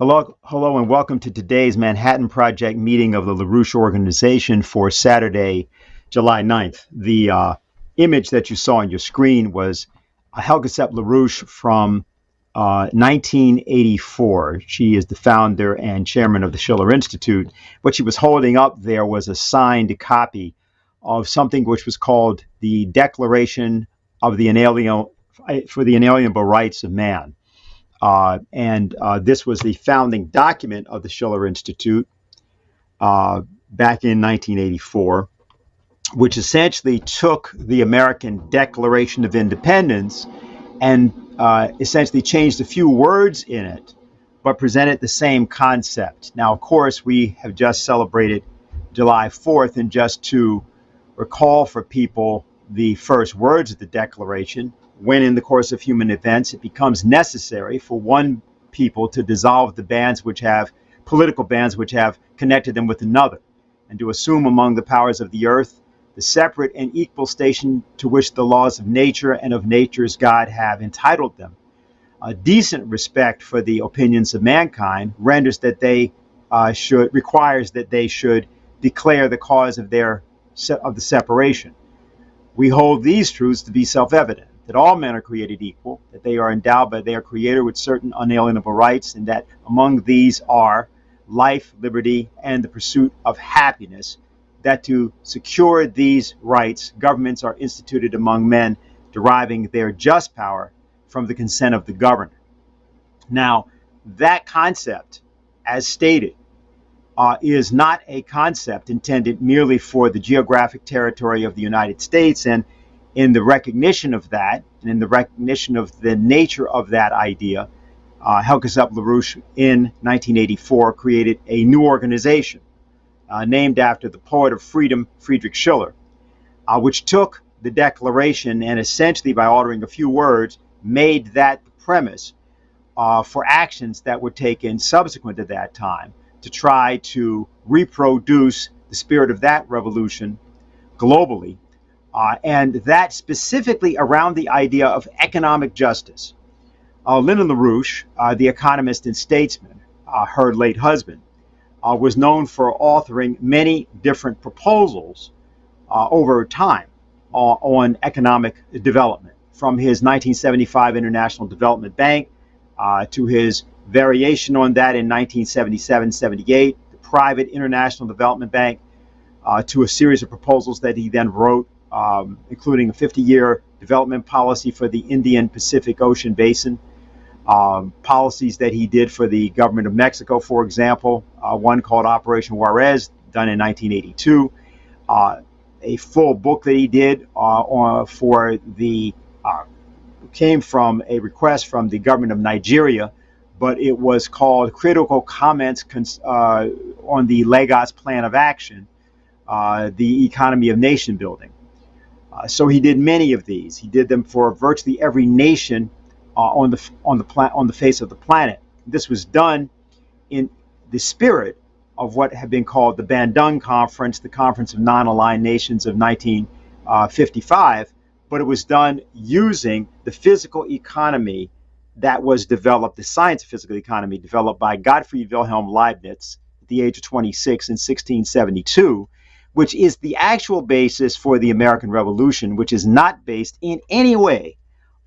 Hello, and welcome to today's Manhattan Project meeting of the LaRouche organization for Saturday, July 9th. The image that you saw on your screen was Helga Zepp-LaRouche from 1984. She is the founder and chairman of the Schiller Institute. What she was holding up there was a signed copy of something which was called the Declaration of the Inalienable Rights of Man. This was the founding document of the Schiller Institute back in 1984, which essentially took the American Declaration of Independence and essentially changed a few words in it, but presented the same concept. Now, of course, we have just celebrated July 4th, and just to recall for people the first words of the Declaration, when in the course of human events it becomes necessary for one people to dissolve the bands which have political bands which have connected them with another, and to assume among the powers of the earth the separate and equal station to which the laws of nature and of nature's God have entitled them. A decent respect for the opinions of mankind requires that they should declare the cause of the separation. We hold these truths to be self-evident, that all men are created equal, that they are endowed by their Creator with certain unalienable rights, and that among these are life, liberty, and the pursuit of happiness, that to secure these rights, governments are instituted among men, deriving their just power from the consent of the governed. Now, that concept, as stated, is not a concept intended merely for the geographic territory of the United States, and in the recognition of that, and in the recognition of the nature of that idea, Helga Zepp-LaRouche in 1984 created a new organization named after the poet of freedom, Friedrich Schiller, which took the Declaration and essentially, by altering a few words, made that the premise for actions that were taken subsequent to that time to try to reproduce the spirit of that revolution globally. And that specifically around the idea of economic justice. Lyndon LaRouche, the economist and statesman, her late husband, was known for authoring many different proposals over time on economic development, from his 1975 International Development Bank to his variation on that in 1977-78, the private International Development Bank, to a series of proposals that he then wrote, including a 50-year development policy for the Indian Pacific Ocean Basin, policies that he did for the government of Mexico, for example, one called Operation Juarez, done in 1982, a full book that he did came from a request from the government of Nigeria, but it was called Critical Comments on the Lagos Plan of Action, the Economy of Nation Building. So he did many of these. He did them for virtually every nation on the face of the planet. This was done in the spirit of what had been called the Bandung Conference, the Conference of Non-Aligned Nations of 1955, but it was done using the physical economy that was developed, the science of physical economy developed by Gottfried Wilhelm Leibniz at the age of 26 in 1672, which is the actual basis for the American Revolution, which is not based in any way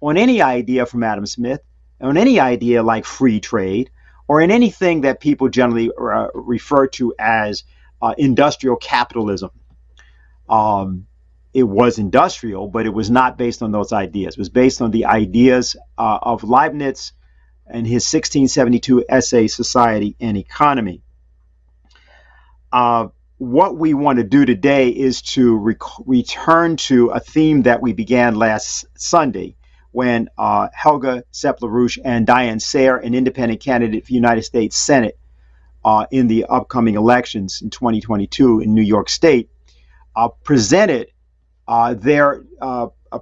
on any idea from Adam Smith, on any idea like free trade, or in anything that people generally refer to as industrial capitalism. It was industrial, but it was not based on those ideas. It was based on the ideas of Leibniz and his 1672 essay, Society and Economy. What we want to do today is to return to a theme that we began last Sunday, when Helga Zepp-LaRouche and Diane Sayre, an independent candidate for the United States Senate in the upcoming elections in 2022 in New York State, presented their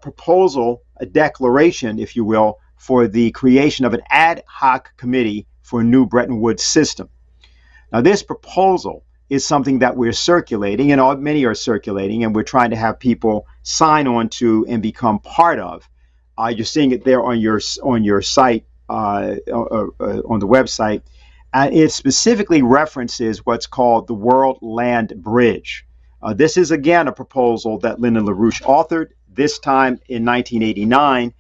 proposal, a declaration, if you will, for the creation of an ad hoc committee for a new Bretton Woods system. Now, this proposal is something that we're circulating, and many are circulating, and we're trying to have people sign on to and become part of. You're seeing it there on your site, on the website, It specifically references what's called the World Land Bridge. This is, again, a proposal that Lyndon LaRouche authored, this time in 1989.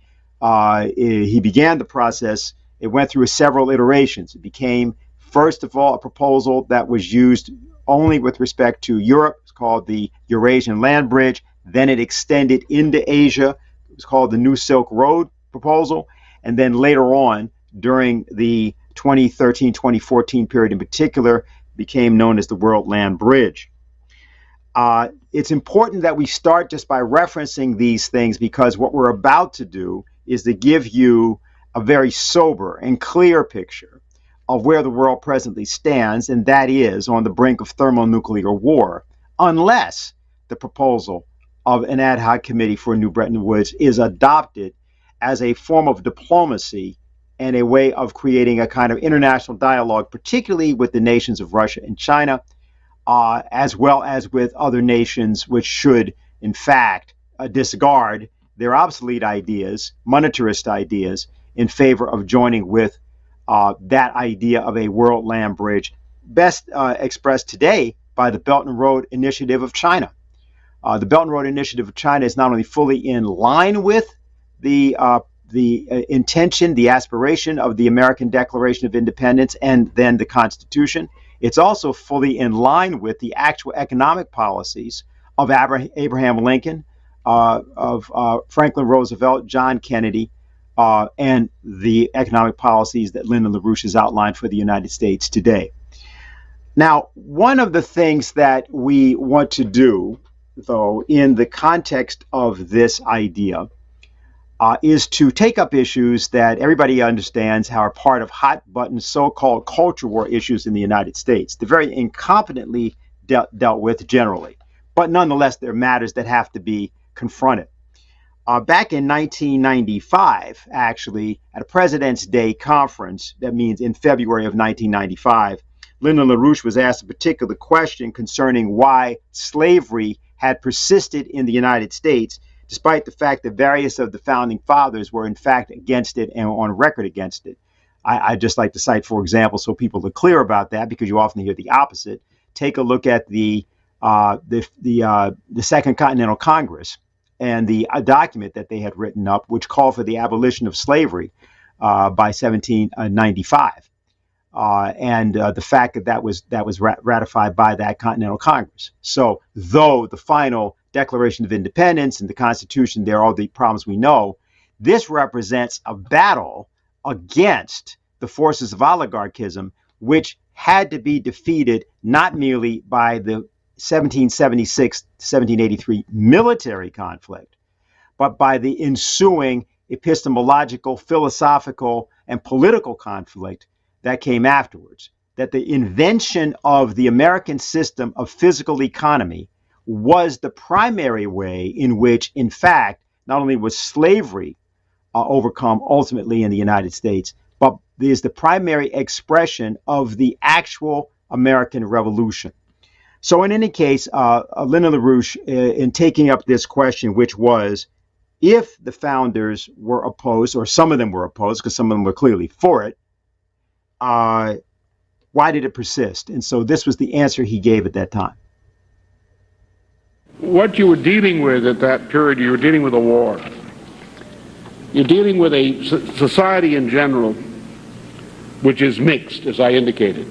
He began the process. It went through several iterations. It became, first of all, a proposal that was used only with respect to Europe. It's called the Eurasian Land Bridge. Then it extended into Asia. It was called the New Silk Road proposal. And then later on, during the 2013-2014 period in particular, became known as the World Land Bridge. It's important that we start just by referencing these things, because what we're about to do is to give you a very sober and clear picture of where the world presently stands, and that is on the brink of thermonuclear war, unless the proposal of an ad hoc committee for a new Bretton Woods is adopted as a form of diplomacy and a way of creating a kind of international dialogue, particularly with the nations of Russia and China, as well as with other nations which should, in fact, discard their obsolete ideas, monetarist ideas, in favor of joining with that idea of a world land bridge, best expressed today by the Belt and Road Initiative of China. The Belt and Road Initiative of China is not only fully in line with the intention, the aspiration of the American Declaration of Independence and then the Constitution. It's also fully in line with the actual economic policies of Abraham Lincoln, of Franklin Roosevelt, John Kennedy, and the economic policies that Lyndon LaRouche has outlined for the United States today. Now, one of the things that we want to do, though, in the context of this idea, is to take up issues that everybody understands how are part of hot-button so-called culture war issues in the United States. They're very incompetently dealt with generally, but nonetheless, they're matters that have to be confronted. Back in 1995, actually, at a President's Day conference, that means in February of 1995, Lyndon LaRouche was asked a particular question concerning why slavery had persisted in the United States, despite the fact that various of the founding fathers were in fact against it and on record against it. I'd just like to cite, for example, so people are clear about that, because you often hear the opposite. Take a look at the Second Continental Congress and the document that they had written up, which called for the abolition of slavery by 1795, and the fact that was ratified by that Continental Congress. So, though the final Declaration of Independence and the Constitution, there are all the problems we know, this represents a battle against the forces of oligarchism, which had to be defeated not merely by the 1776 to 1783 military conflict, but by the ensuing epistemological, philosophical, and political conflict that came afterwards. That the invention of the American system of physical economy was the primary way in which, in fact, not only was slavery overcome ultimately in the United States, but is the primary expression of the actual American Revolution. So in any case, Lyndon LaRouche, in taking up this question, which was, if the founders were opposed, or some of them were opposed, because some of them were clearly for it, why did it persist? And so this was the answer he gave at that time. What you were dealing with at that period, you were dealing with a war. You're dealing with a society in general which is mixed, as I indicated.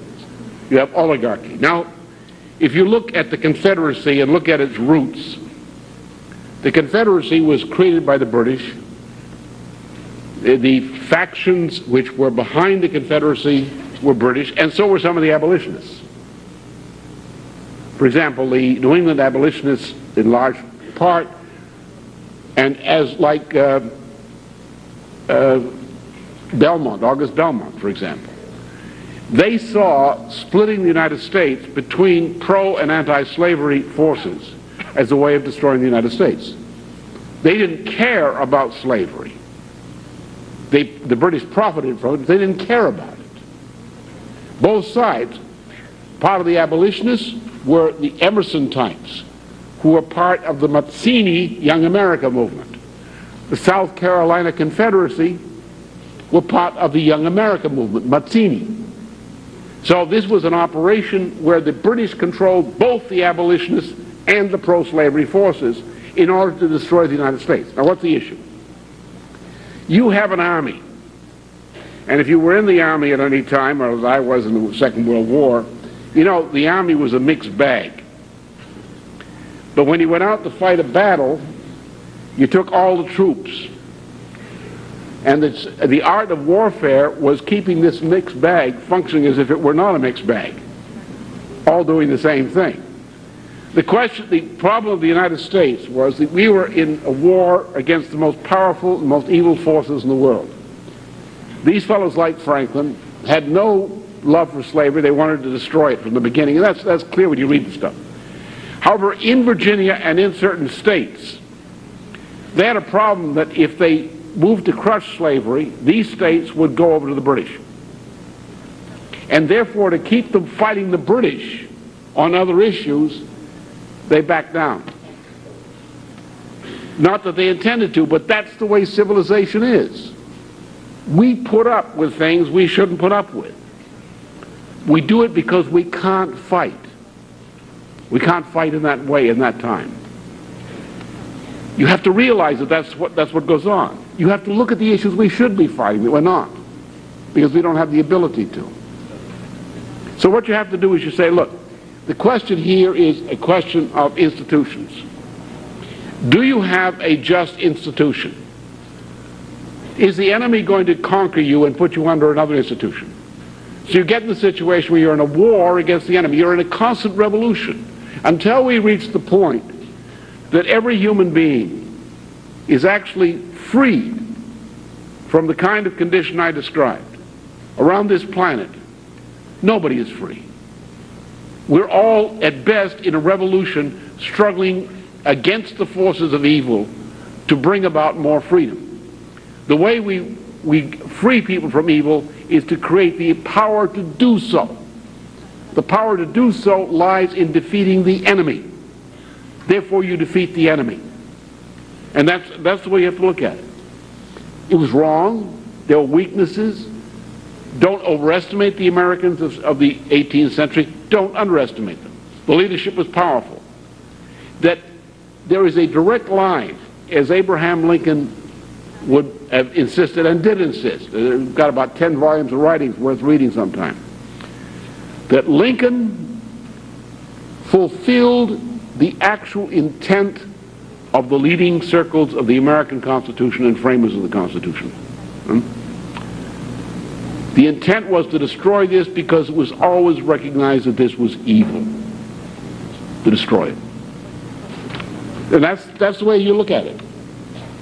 You have oligarchy. Now, if you look at the Confederacy and look at its roots, the Confederacy was created by the British. The factions which were behind the Confederacy were British, and so were some of the abolitionists. For example, the New England abolitionists, in large part, and as like Belmont, August Belmont, for example, they saw splitting the United States between pro and anti-slavery forces as a way of destroying the United States. They didn't care about slavery. The British profited from it, but they didn't care about it. Both sides, part of the abolitionists were the Emerson types, who were part of the Mazzini Young America movement. The South Carolina Confederacy were part of the Young America movement, Mazzini. So this was an operation where the British controlled both the abolitionists and the pro-slavery forces in order to destroy the United States. Now, what's the issue? You have an army, and if you were in the army at any time, or as I was in the Second World War, you know, the army was a mixed bag. But when you went out to fight a battle, you took all the troops. And the art of warfare was keeping this mixed bag functioning as if it were not a mixed bag, all doing the same thing. The problem of the United States was that we were in a war against the most powerful and most evil forces in the world. These fellows like Franklin had no love for slavery. They wanted to destroy it from the beginning, and that's clear when you read the stuff. However, in Virginia and in certain states, they had a problem that if they moved to crush slavery, these states would go over to the British. And therefore, to keep them fighting the British on other issues, they backed down. Not that they intended to, but that's the way civilization is. We put up with things we shouldn't put up with. We do it because we can't fight. We can't fight in that way in that time. You have to realize that that's what goes on. You have to look at the issues we should be fighting that we're not, because we don't have the ability to. So what you have to do is you say, look, the question here is a question of institutions. Do you have a just institution? Is the enemy going to conquer you and put you under another institution? So you get in the situation where you're in a war against the enemy. You're in a constant revolution until we reach the point that every human being is actually freed from the kind of condition I described. Around this planet, nobody is free. We're all, at best, in a revolution struggling against the forces of evil to bring about more freedom. The way we free people from evil is to create the power to do so. The power to do so lies in defeating the enemy. Therefore, you defeat the enemy. And that's the way you have to look at it. It was wrong. There were weaknesses. Don't overestimate the Americans of the 18th century. Don't underestimate them. The leadership was powerful. That there is a direct line, as Abraham Lincoln would have insisted and did insist. We've got about 10 volumes of writings worth reading sometime. That Lincoln fulfilled the actual intent of the leading circles of the American Constitution and framers of the Constitution. The intent was to destroy this because it was always recognized that this was evil, to destroy it. And that's the way you look at it.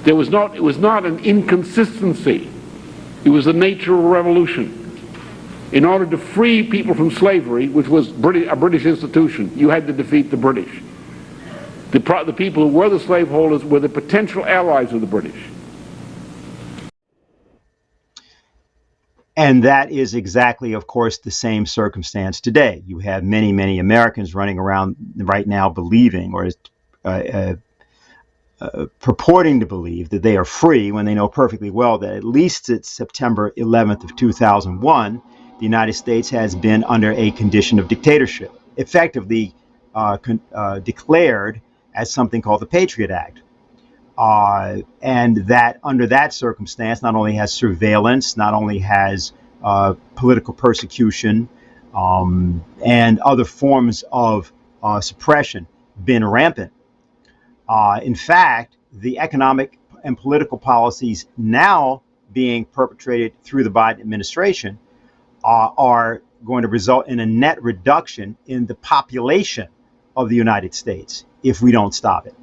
It was not an inconsistency. It was the nature of a revolution. In order to free people from slavery, which was a British institution, you had to defeat the British. The people who were the slaveholders were the potential allies of the British. And that is exactly, of course, the same circumstance today. You have many, many Americans running around right now believing, or purporting to believe, that they are free when they know perfectly well that at least since September 11th of 2001, the United States has been under a condition of dictatorship, effectively declared as something called the Patriot Act. And that under that circumstance, not only has surveillance, not only has political persecution and other forms of suppression been rampant. In fact, the economic and political policies now being perpetrated through the Biden administration are going to result in a net reduction in the population of the United States if we don't stop it.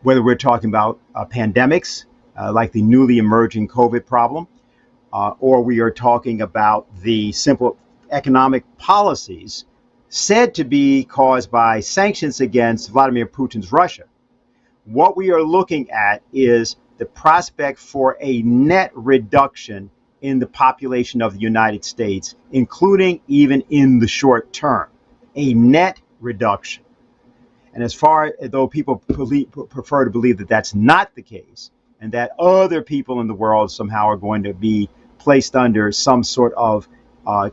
Whether we're talking about pandemics, like the newly emerging COVID problem, or we are talking about the simple economic policies said to be caused by sanctions against Vladimir Putin's Russia. What we are looking at is the prospect for a net reduction in the population of the United States, including even in the short term, a net reduction. And as far as though people prefer to believe that that's not the case, and that other people in the world somehow are going to be placed under some sort of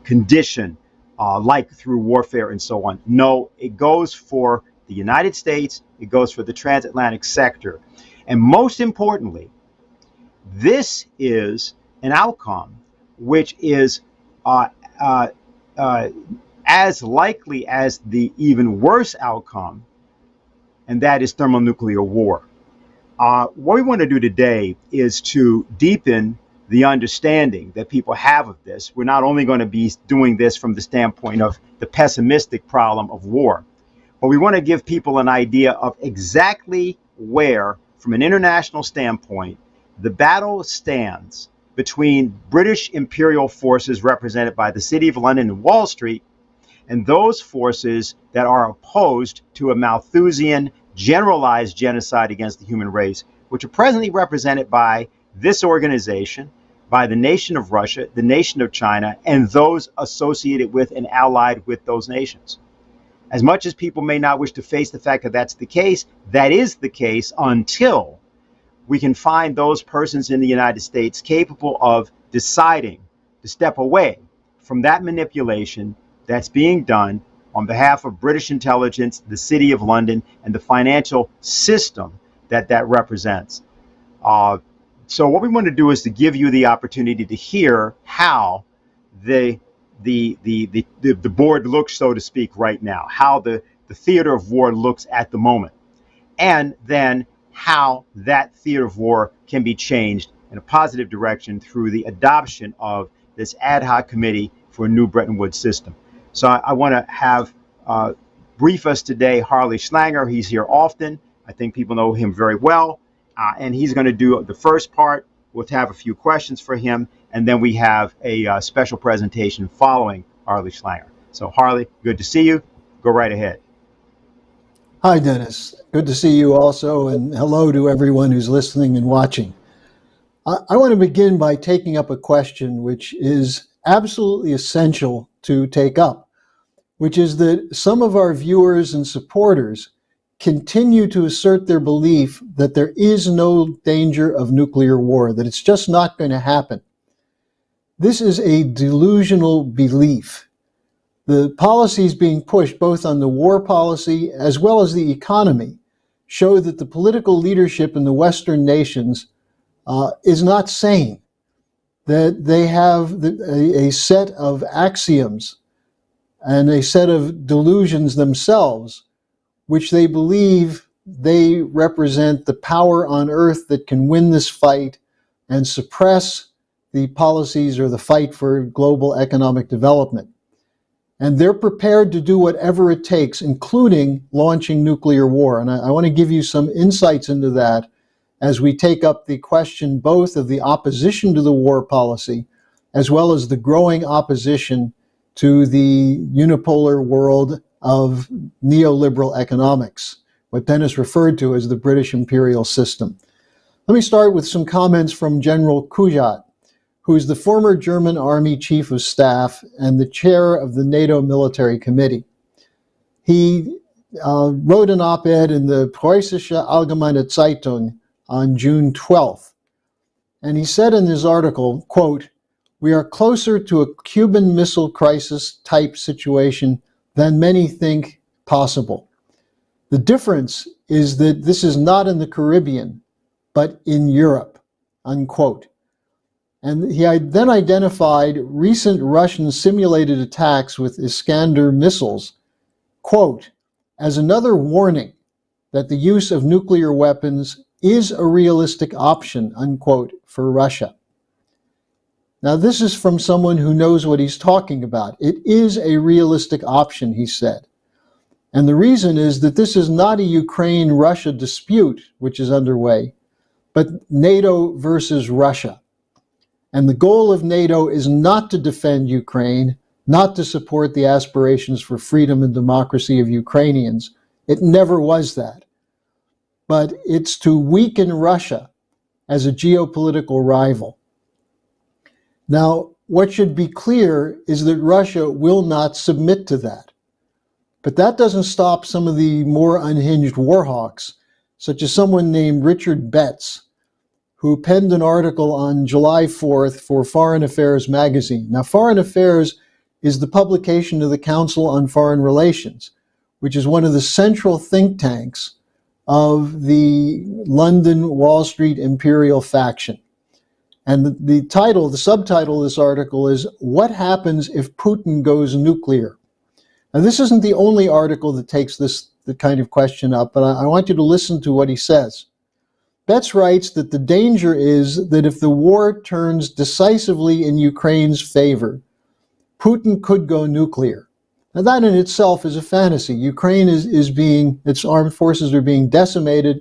condition like through warfare and so on. No, it goes for the United States, it goes for the transatlantic sector. And most importantly, this is an outcome which is uh, uh, as likely as the even worse outcome, and that is thermonuclear war. What we want to do today is to deepen the understanding that people have of this. We're not only going to be doing this from the standpoint of the pessimistic problem of war, but we want to give people an idea of exactly where, from an international standpoint, the battle stands between British imperial forces represented by the City of London and Wall Street and those forces that are opposed to a Malthusian generalized genocide against the human race, which are presently represented by this organization, by the nation of Russia, the nation of China, and those associated with and allied with those nations. As much as people may not wish to face the fact that that's the case, that is the case until we can find those persons in the United States capable of deciding to step away from that manipulation that's being done on behalf of British intelligence, the City of London, and the financial system that that represents. So what we want to do is to give you the opportunity to hear how the board looks, so to speak, right now, how the theater of war looks at the moment, and then how that theater of war can be changed in a positive direction through the adoption of this ad hoc committee for a new Bretton Woods system. So I want to have brief us today Harley Schlanger. He's here often. I think people know him very well. And he's going to do the first part. We'll have a few questions for him. And then we have a special presentation following Harley Schlanger. So Harley, good to see you. Go right ahead. Hi, Dennis. Good to see you also. And hello to everyone who's listening and watching. I want to begin by taking up a question which is absolutely essential to take up, which is that some of our viewers and supporters continue to assert their belief that there is no danger of nuclear war, that it's just not going to happen. This is a delusional belief. The policies being pushed, both on the war policy as well as the economy, show that the political leadership in the Western nations is not sane, that they have a set of axioms and a set of delusions themselves, which they believe they represent the power on earth that can win this fight and suppress the policies or the fight for global economic development. And they're prepared to do whatever it takes, including launching nuclear war. And I want to give you some insights into that as we take up the question both of the opposition to the war policy, as well as the growing opposition to the unipolar world of neoliberal economics, what Dennis referred to as the British imperial system. Let me start with some comments from General Kujat, who is the former German Army Chief of Staff and the chair of the NATO Military Committee. He wrote an op-ed in the Preußische Allgemeine Zeitung on June 12th. And he said in his article, quote, "We are closer to a Cuban Missile Crisis type situation than many think possible. The difference is that this is not in the Caribbean, but in Europe," unquote. And he then identified recent Russian simulated attacks with Iskander missiles, quote, "as another warning that the use of nuclear weapons is a realistic option," unquote, for Russia. Now, this is from someone who knows what he's talking about. It is a realistic option, he said. And the reason is that this is not a Ukraine-Russia dispute, which is underway, but NATO versus Russia. And the goal of NATO is not to defend Ukraine, not to support the aspirations for freedom and democracy of Ukrainians. It never was that. But it's to weaken Russia as a geopolitical rival. Now, what should be clear is that Russia will not submit to that. But that doesn't stop some of the more unhinged warhawks, such as someone named Richard Betts, who penned an article on July 4th for Foreign Affairs magazine. Now, Foreign Affairs is the publication of the Council on Foreign Relations, which is one of the central think tanks of the London Wall Street imperial faction. And the subtitle of this article is, "What Happens if Putin Goes Nuclear?" Now, this isn't the only article that takes the kind of question up, but I want you to listen to what he says. Betts writes that the danger is that if the war turns decisively in Ukraine's favor, Putin could go nuclear. Now, that in itself is a fantasy. Ukraine its armed forces are being decimated.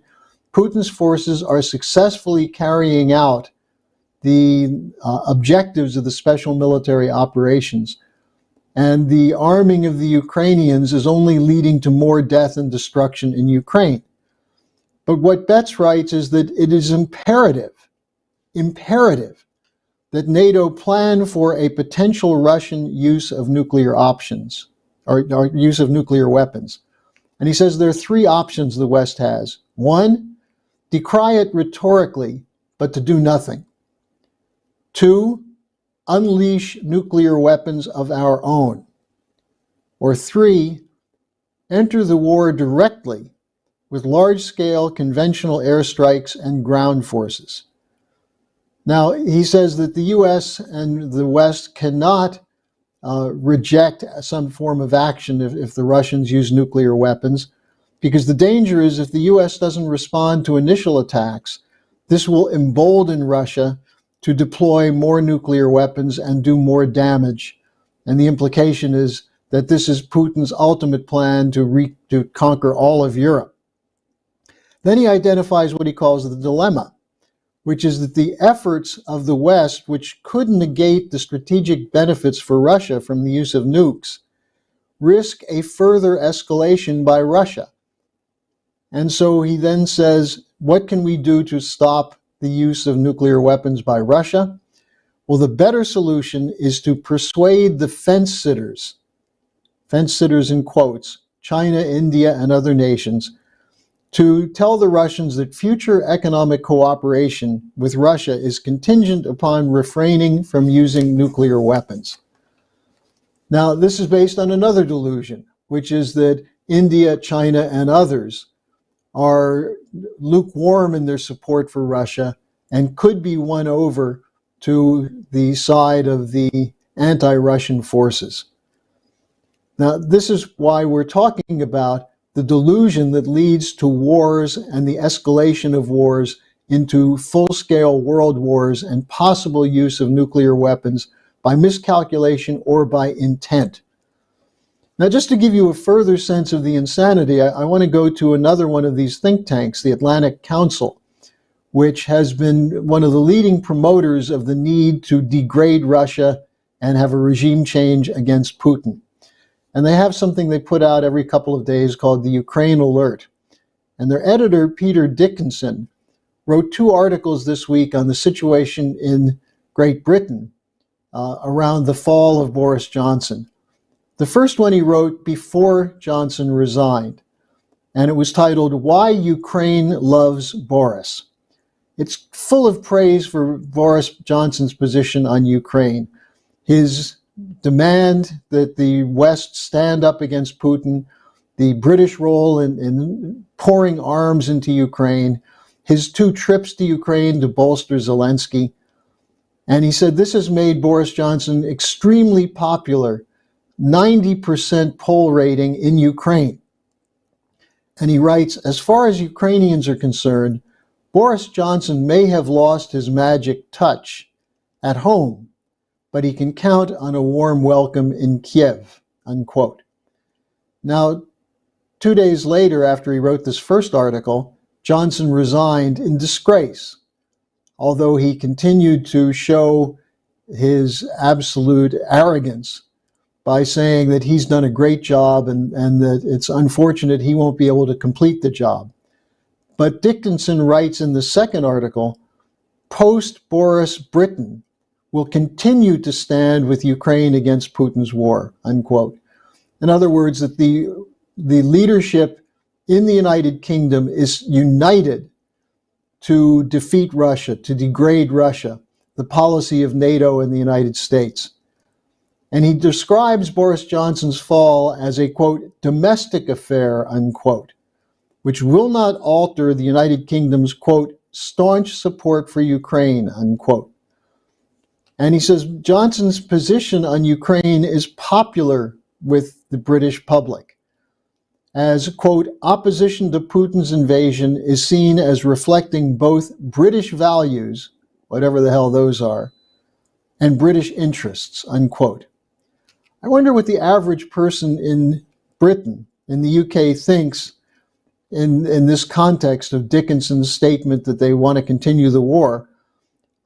Putin's forces are successfully carrying out the objectives of the special military operations. And the arming of the Ukrainians is only leading to more death and destruction in Ukraine. But what Betts writes is that it is imperative that NATO plan for a potential Russian use of nuclear options, or use of nuclear weapons. And he says there are three options the West has. One, decry it rhetorically, but to do nothing. Two, unleash nuclear weapons of our own. Or three, enter the war directly with large-scale conventional airstrikes and ground forces. Now, he says that the U.S. and the West cannot reject some form of action if the Russians use nuclear weapons, because the danger is if the U.S. doesn't respond to initial attacks, this will embolden Russia to deploy more nuclear weapons and do more damage. And the implication is that this is Putin's ultimate plan to conquer all of Europe. Then he identifies what he calls the dilemma, which is that the efforts of the West, which could negate the strategic benefits for Russia from the use of nukes, risk a further escalation by Russia. And so he then says, what can we do to stop the use of nuclear weapons by Russia? Well, the better solution is to persuade the fence-sitters in quotes, China, India, and other nations, to tell the Russians that future economic cooperation with Russia is contingent upon refraining from using nuclear weapons. Now, this is based on another delusion, which is that India, China, and others are lukewarm in their support for Russia and could be won over to the side of the anti-Russian forces. Now, this is why we're talking about the delusion that leads to wars and the escalation of wars into full-scale world wars and possible use of nuclear weapons by miscalculation or by intent. Now, just to give you a further sense of the insanity, I want to go to another one of these think tanks, the Atlantic Council, which has been one of the leading promoters of the need to degrade Russia and have a regime change against Putin. And they have something they put out every couple of days called the Ukraine Alert. And their editor, Peter Dickinson, wrote 2 articles this week on the situation in Great Britain around the fall of Boris Johnson. The first one he wrote before Johnson resigned, and it was titled, "Why Ukraine Loves Boris." It's full of praise for Boris Johnson's position on Ukraine, his demand that the West stand up against Putin, the British role in pouring arms into Ukraine, his 2 trips to Ukraine to bolster Zelensky. And he said this has made Boris Johnson extremely popular, 90% poll rating in Ukraine. And he writes, as far as Ukrainians are concerned, Boris Johnson may have lost his magic touch at home, but he can count on a warm welcome in Kiev, unquote. Now, 2 days later, after he wrote this first article, Johnson resigned in disgrace, although he continued to show his absolute arrogance by saying that he's done a great job and that it's unfortunate he won't be able to complete the job. But Dickinson writes in the second article, post-Boris Britain will continue to stand with Ukraine against Putin's war, unquote. In other words, that the leadership in the United Kingdom is united to defeat Russia, to degrade Russia, the policy of NATO and the United States. And he describes Boris Johnson's fall as a, quote, domestic affair, unquote, which will not alter the United Kingdom's, quote, staunch support for Ukraine, unquote. And he says Johnson's position on Ukraine is popular with the British public, as, quote, opposition to Putin's invasion is seen as reflecting both British values, whatever the hell those are, and British interests, unquote. I wonder what the average person in Britain, in the UK, thinks in this context of Dickinson's statement that they want to continue the war,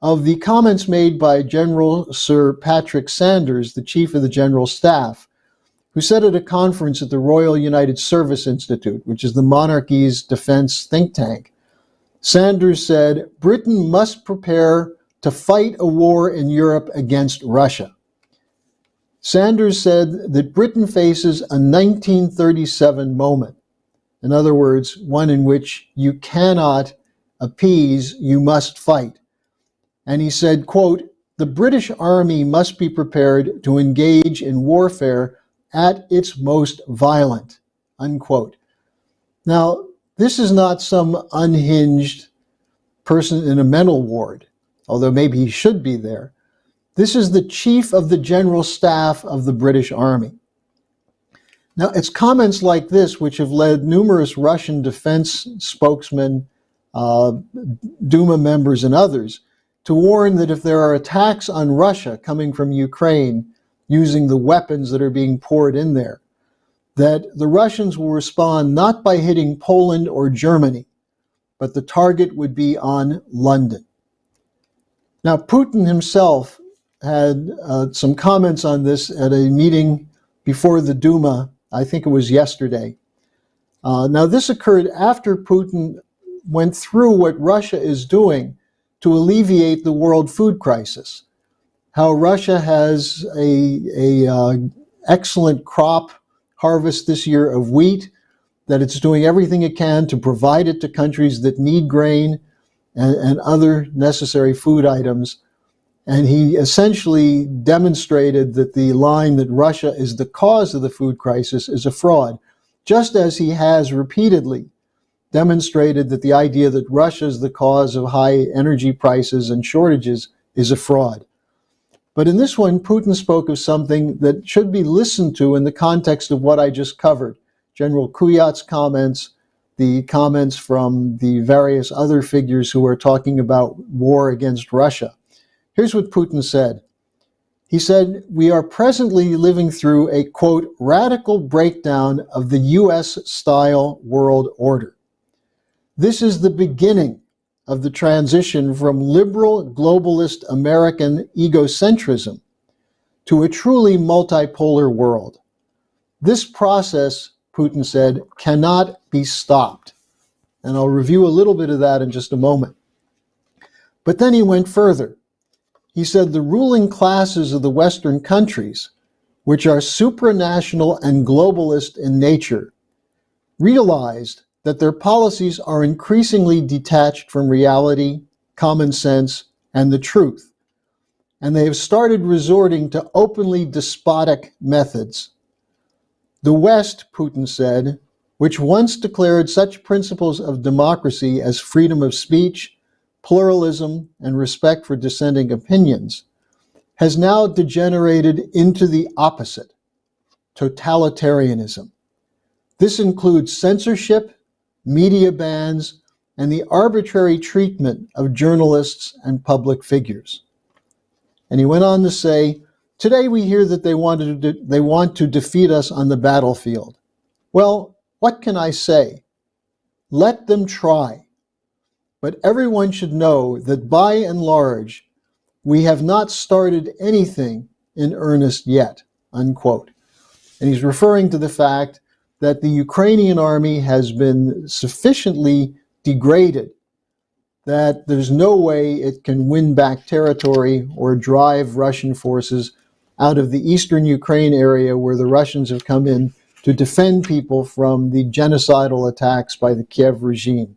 of the comments made by General Sir Patrick Sanders, the Chief of the General Staff, who said at a conference at the Royal United Service Institute, which is the monarchy's defense think tank, Sanders said, Britain must prepare to fight a war in Europe against Russia. Sanders said that Britain faces a 1937 moment. In other words, one in which you cannot appease, you must fight. And he said, quote, the British Army must be prepared to engage in warfare at its most violent, unquote. Now, this is not some unhinged person in a mental ward, although maybe he should be there. This is the Chief of the General Staff of the British Army. Now, it's comments like this which have led numerous Russian defense spokesmen, Duma members, and others to warn that if there are attacks on Russia coming from Ukraine using the weapons that are being poured in there, that the Russians will respond not by hitting Poland or Germany, but the target would be on London. Now, Putin himself had some comments on this at a meeting before the Duma, I think it was yesterday. Now, this occurred after Putin went through what Russia is doing to alleviate the world food crisis. How Russia has a excellent crop harvest this year of wheat, that it's doing everything it can to provide it to countries that need grain and other necessary food items. And he essentially demonstrated that the line that Russia is the cause of the food crisis is a fraud, just as he has repeatedly demonstrated that the idea that Russia is the cause of high energy prices and shortages is a fraud. But in this one, Putin spoke of something that should be listened to in the context of what I just covered. General Kuyat's comments, the comments from the various other figures who are talking about war against Russia. Here's what Putin said. He said, we are presently living through a, quote, radical breakdown of the US-style world order. This is the beginning of the transition from liberal globalist American egocentrism to a truly multipolar world. This process, Putin said, cannot be stopped. And I'll review a little bit of that in just a moment. But then he went further. He said the ruling classes of the Western countries, which are supranational and globalist in nature, realized that their policies are increasingly detached from reality, common sense, and the truth. And they have started resorting to openly despotic methods. The West, Putin said, which once declared such principles of democracy as freedom of speech, pluralism, and respect for dissenting opinions, has now degenerated into the opposite, totalitarianism. This includes censorship, media bans, and the arbitrary treatment of journalists and public figures. And he went on to say, today we hear that they want to defeat us on the battlefield. Well, what can I say? Let them try. But everyone should know that by and large, we have not started anything in earnest yet, unquote. And he's referring to the fact that the Ukrainian army has been sufficiently degraded that there's no way it can win back territory or drive Russian forces out of the eastern Ukraine area where the Russians have come in to defend people from the genocidal attacks by the Kiev regime.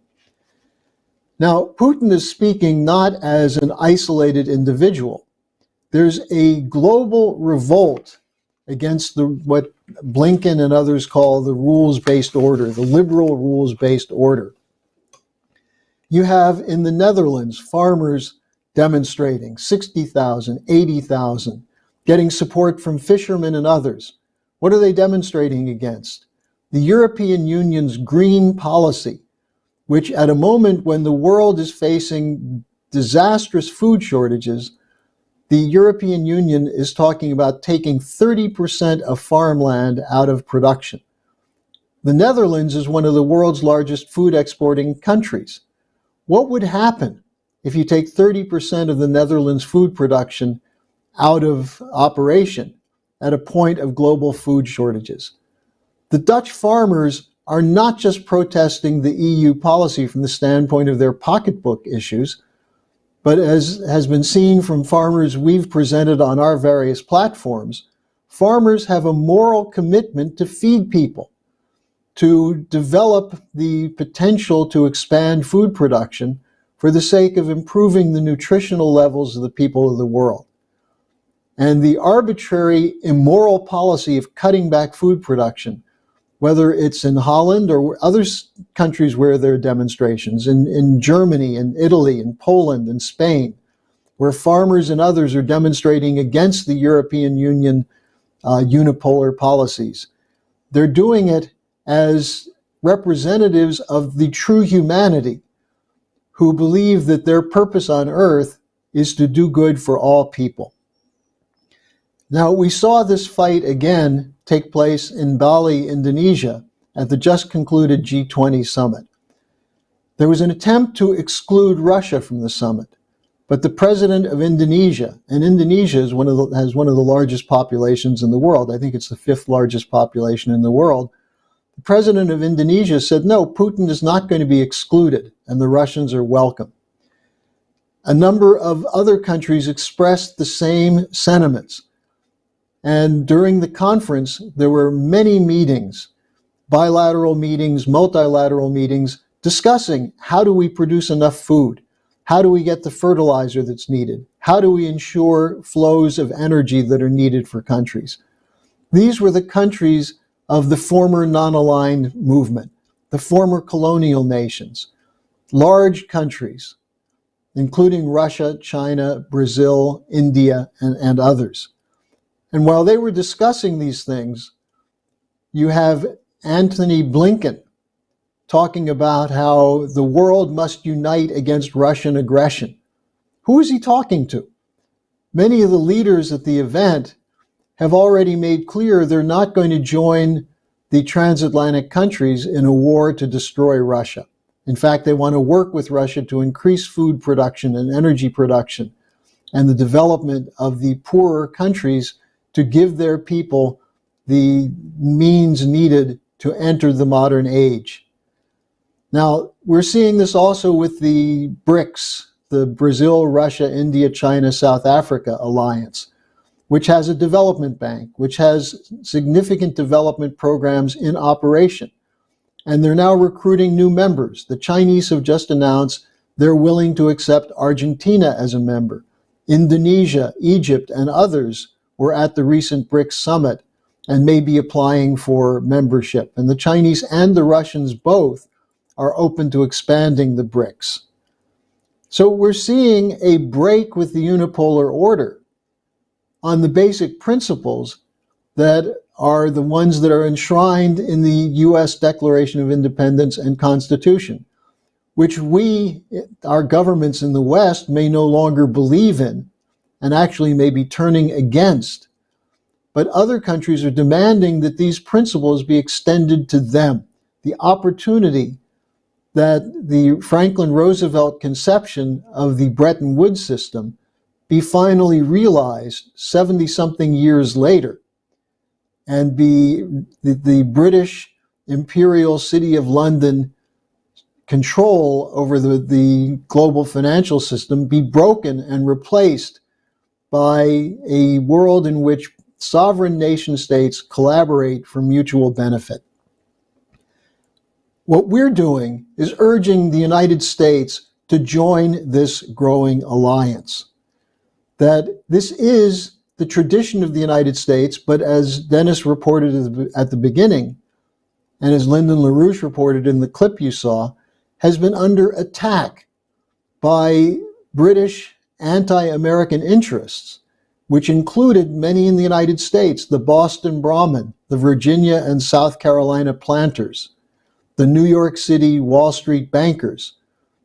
Now, Putin is speaking not as an isolated individual. There's a global revolt against what Blinken and others call the rules-based order, the liberal rules-based order. You have in the Netherlands farmers demonstrating, 60,000, 80,000, getting support from fishermen and others. What are they demonstrating against? The European Union's green policy, which at a moment when the world is facing disastrous food shortages, the European Union is talking about taking 30% of farmland out of production. The Netherlands is one of the world's largest food exporting countries. What would happen if you take 30% of the Netherlands' food production out of operation at a point of global food shortages? The Dutch farmers are not just protesting the EU policy from the standpoint of their pocketbook issues, but as has been seen from farmers we've presented on our various platforms, farmers have a moral commitment to feed people, to develop the potential to expand food production for the sake of improving the nutritional levels of the people of the world. And the arbitrary, immoral policy of cutting back food production, whether it's in Holland or other countries where there are demonstrations, in Germany, in Italy, in Poland, in Spain, where farmers and others are demonstrating against the European Union unipolar policies. They're doing it as representatives of the true humanity who believe that their purpose on earth is to do good for all people. Now, we saw this fight again take place in Bali, Indonesia, at the just concluded G20 summit. There was an attempt to exclude Russia from the summit, but the president of Indonesia, and Indonesia has one of the largest populations in the world. I think it's the 5th largest population in the world. The president of Indonesia said, no, Putin is not going to be excluded, and the Russians are welcome. A number of other countries expressed the same sentiments. And during the conference, there were many meetings, bilateral meetings, multilateral meetings, discussing how do we produce enough food? How do we get the fertilizer that's needed? How do we ensure flows of energy that are needed for countries? These were the countries of the former non-aligned movement, the former colonial nations, large countries, including Russia, China, Brazil, India, and others. And while they were discussing these things, you have Antony Blinken talking about how the world must unite against Russian aggression. Who is he talking to? Many of the leaders at the event have already made clear they're not going to join the transatlantic countries in a war to destroy Russia. In fact, they want to work with Russia to increase food production and energy production and the development of the poorer countries to give their people the means needed to enter the modern age. Now, we're seeing this also with the BRICS, the Brazil, Russia, India, China, South Africa alliance, which has a development bank, which has significant development programs in operation. And they're now recruiting new members. The Chinese have just announced they're willing to accept Argentina as a member. Indonesia, Egypt, and others were at the recent BRICS summit and may be applying for membership. And the Chinese and the Russians both are open to expanding the BRICS. So we're seeing a break with the unipolar order on the basic principles that are the ones that are enshrined in the U.S. Declaration of Independence and Constitution, which our governments in the West, may no longer believe in and actually may be turning against. But other countries are demanding that these principles be extended to them. The opportunity that the Franklin Roosevelt conception of the Bretton Woods system be finally realized 70-something years later, and be the British Imperial City of London control over the global financial system be broken and replaced by a world in which sovereign nation states collaborate for mutual benefit. What we're doing is urging the United States to join this growing alliance, that this is the tradition of the United States, but as Dennis reported at the beginning, and as Lyndon LaRouche reported in the clip you saw, has been under attack by British anti-American interests, which included many in the United States, the Boston Brahmin, the Virginia and South Carolina planters, the New York City Wall Street bankers,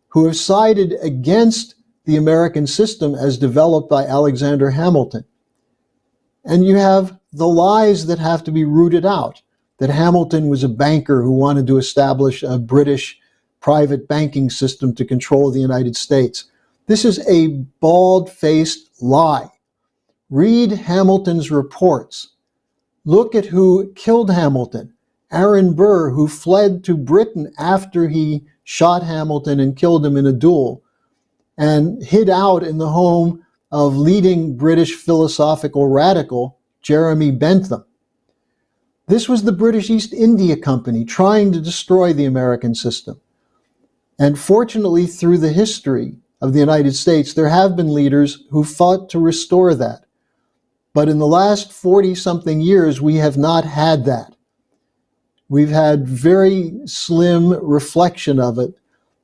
who have sided against the American system as developed by Alexander Hamilton. And you have the lies that have to be rooted out, that Hamilton was a banker who wanted to establish a British private banking system to control the United States. This is a bald-faced lie. Read Hamilton's reports. Look at who killed Hamilton. Aaron Burr, who fled to Britain after he shot Hamilton and killed him in a duel, and hid out in the home of leading British philosophical radical Jeremy Bentham. This was the British East India Company trying to destroy the American system. And fortunately, through the history of the United States, there have been leaders who fought to restore that. But in the last 40-something years, we have not had that. We've had very slim reflection of it,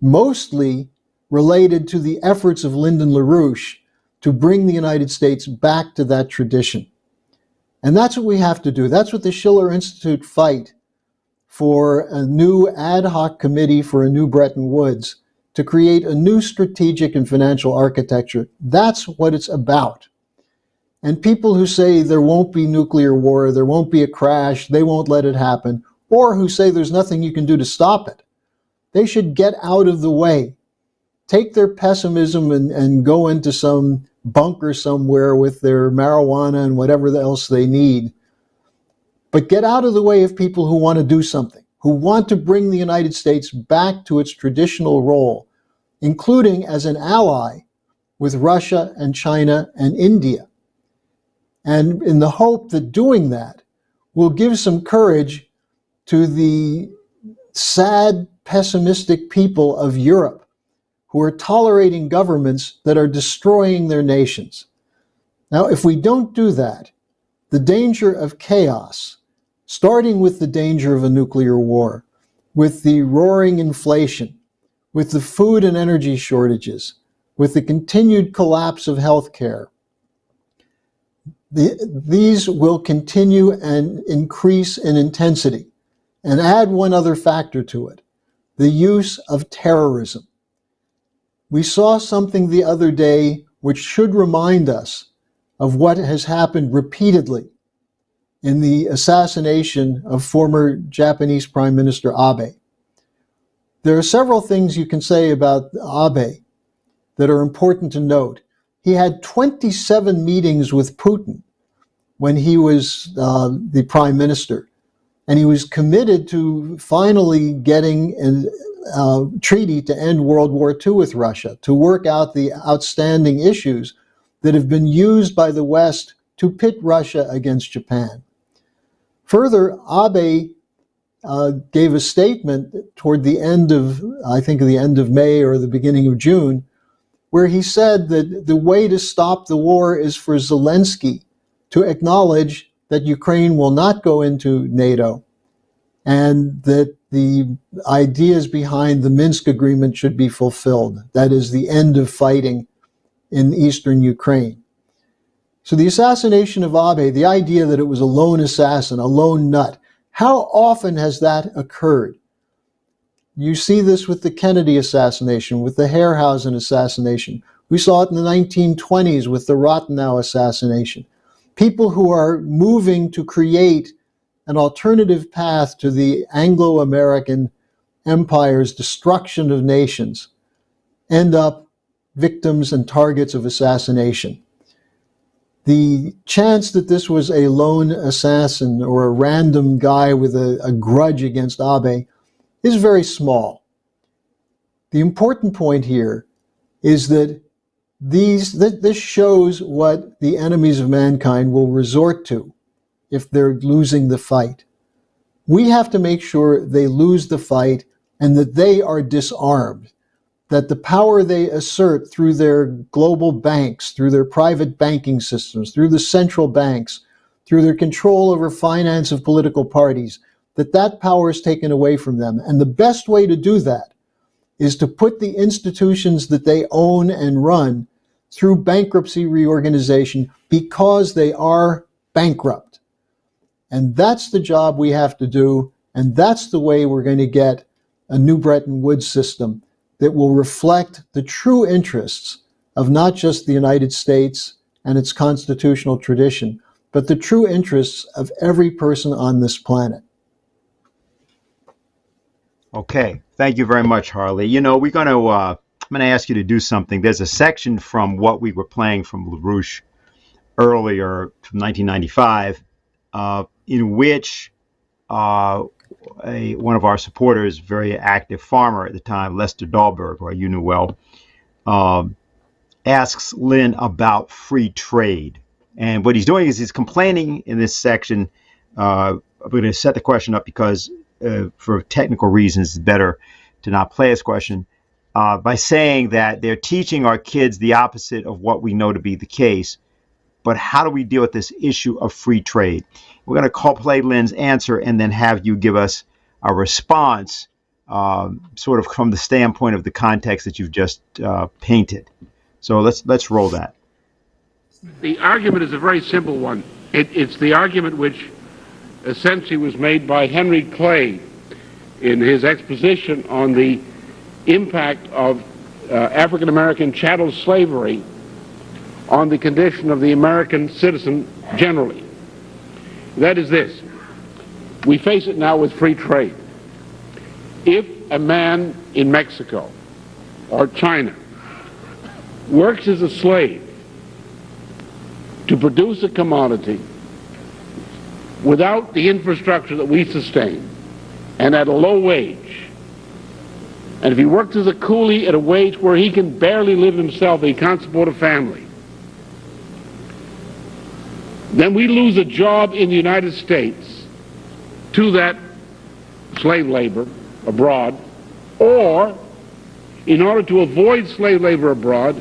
mostly related to the efforts of Lyndon LaRouche to bring the United States back to that tradition. And that's what we have to do. That's what the Schiller Institute fight for, a new ad hoc committee for a new Bretton Woods to create a new strategic and financial architecture. That's what it's about. And people who say there won't be nuclear war, there won't be a crash, they won't let it happen, or who say there's nothing you can do to stop it, they should get out of the way. Take their pessimism and go into some bunker somewhere with their marijuana and whatever else they need. But get out of the way of people who want to do something, who want to bring the United States back to its traditional role, including as an ally with Russia and China and India. And in the hope that doing that will give some courage to the sad, pessimistic people of Europe who are tolerating governments that are destroying their nations. Now, if we don't do that, the danger of chaos, starting with the danger of a nuclear war, with the roaring inflation, with the food and energy shortages, with the continued collapse of healthcare, these will continue and increase in intensity. And add one other factor to it, the use of terrorism. We saw something the other day which should remind us of what has happened repeatedly in the assassination of former Japanese Prime Minister Abe. There are several things you can say about Abe that are important to note. He had 27 meetings with Putin when he was the prime minister, and he was committed to finally getting a treaty to end World War II with Russia, to work out the outstanding issues that have been used by the West to pit Russia against Japan. Further, Abe gave a statement toward the end of, I think the end of May or the beginning of June, where he said that the way to stop the war is for Zelensky to acknowledge that Ukraine will not go into NATO, and that the ideas behind the Minsk agreement should be fulfilled. That is the end of fighting in eastern Ukraine. So the assassination of Abe, the idea that it was a lone assassin, a lone nut, how often has that occurred? You see this with the Kennedy assassination, with the Harryhausen assassination. We saw it in the 1920s with the Rathenau assassination. People who are moving to create an alternative path to the Anglo-American empire's destruction of nations end up victims and targets of assassination. The chance that this was a lone assassin or a random guy with a grudge against Abe is very small. The important point here is that this shows what the enemies of mankind will resort to if they're losing the fight. We have to make sure they lose the fight and that they are disarmed, that the power they assert through their global banks, through their private banking systems, through the central banks, through their control over finance of political parties, that power is taken away from them. And the best way to do that is to put the institutions that they own and run through bankruptcy reorganization because they are bankrupt. And that's the job we have to do, and that's the way we're going to get a new Bretton Woods system that will reflect the true interests of not just the United States and its constitutional tradition, but the true interests of every person on this planet. Okay, thank you very much, Harley. You know, I'm going to ask you to do something. There's a section from what we were playing from LaRouche earlier, from 1995, in which one of our supporters, very active farmer at the time, Lester Dahlberg, who you knew well, asks Lynn about free trade. And what he's doing is he's complaining in this section. I'm going to set the question up because for technical reasons, it's better to not play this question, by saying that they're teaching our kids the opposite of what we know to be the case. But how do we deal with this issue of free trade? We're going to play Lynn's answer and then have you give us a response, sort of from the standpoint of the context that you've just painted. So let's roll that. The argument is a very simple one. It's the argument which essentially was made by Henry Clay in his exposition on the impact of African American chattel slavery on the condition of the American citizen generally. That is this: we face it now with free trade. If a man in Mexico or China works as a slave to produce a commodity without the infrastructure that we sustain and at a low wage, and if he works as a coolie at a wage where he can barely live himself, he can't support a family, then we lose a job in the United States to that slave labor abroad, or in order to avoid slave labor abroad,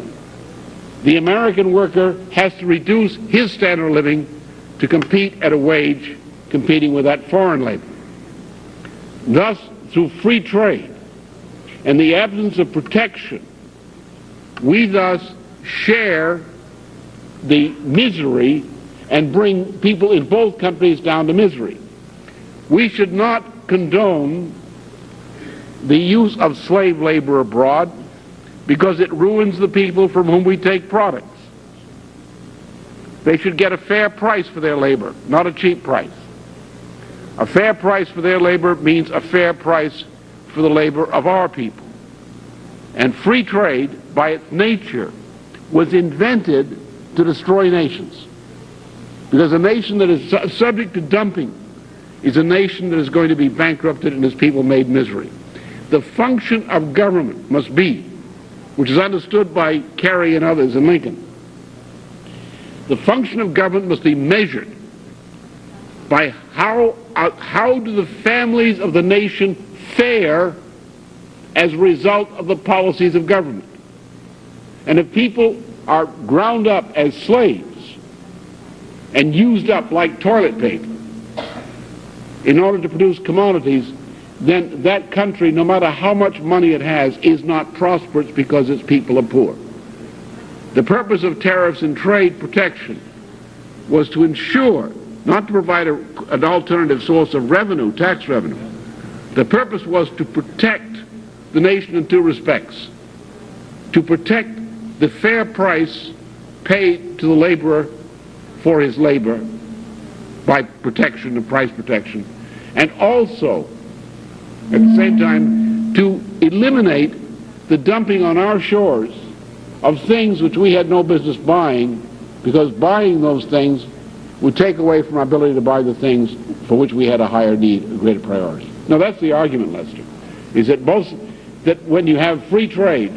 the American worker has to reduce his standard of living to compete at a wage competing with that foreign labor. Thus, through free trade and the absence of protection, we thus share the misery and bring people in both countries down to misery. We should not condone the use of slave labor abroad because it ruins the people from whom we take products. They should get a fair price for their labor, not a cheap price. A fair price for their labor means a fair price for the labor of our people. And free trade, by its nature, was invented to destroy nations. Because a nation that is subject to dumping is a nation that is going to be bankrupted and its people made misery. The function of government must be, which is understood by Carey and others and Lincoln, the function of government must be measured by how do the families of the nation fare as a result of the policies of government. And if people are ground up as slaves and used up like toilet paper in order to produce commodities, then that country, no matter how much money it has, is not prosperous because its people are poor. The purpose of tariffs and trade protection was to ensure, not to provide an alternative source of revenue, tax revenue. The purpose was to protect the nation in two respects: to protect the fair price paid to the laborer for his labor by protection and price protection, and also at the same time to eliminate the dumping on our shores of things which we had no business buying, because buying those things would take away from our ability to buy the things for which we had a higher need, a greater priority. Now that's the argument, Lester, is that that when you have free trade,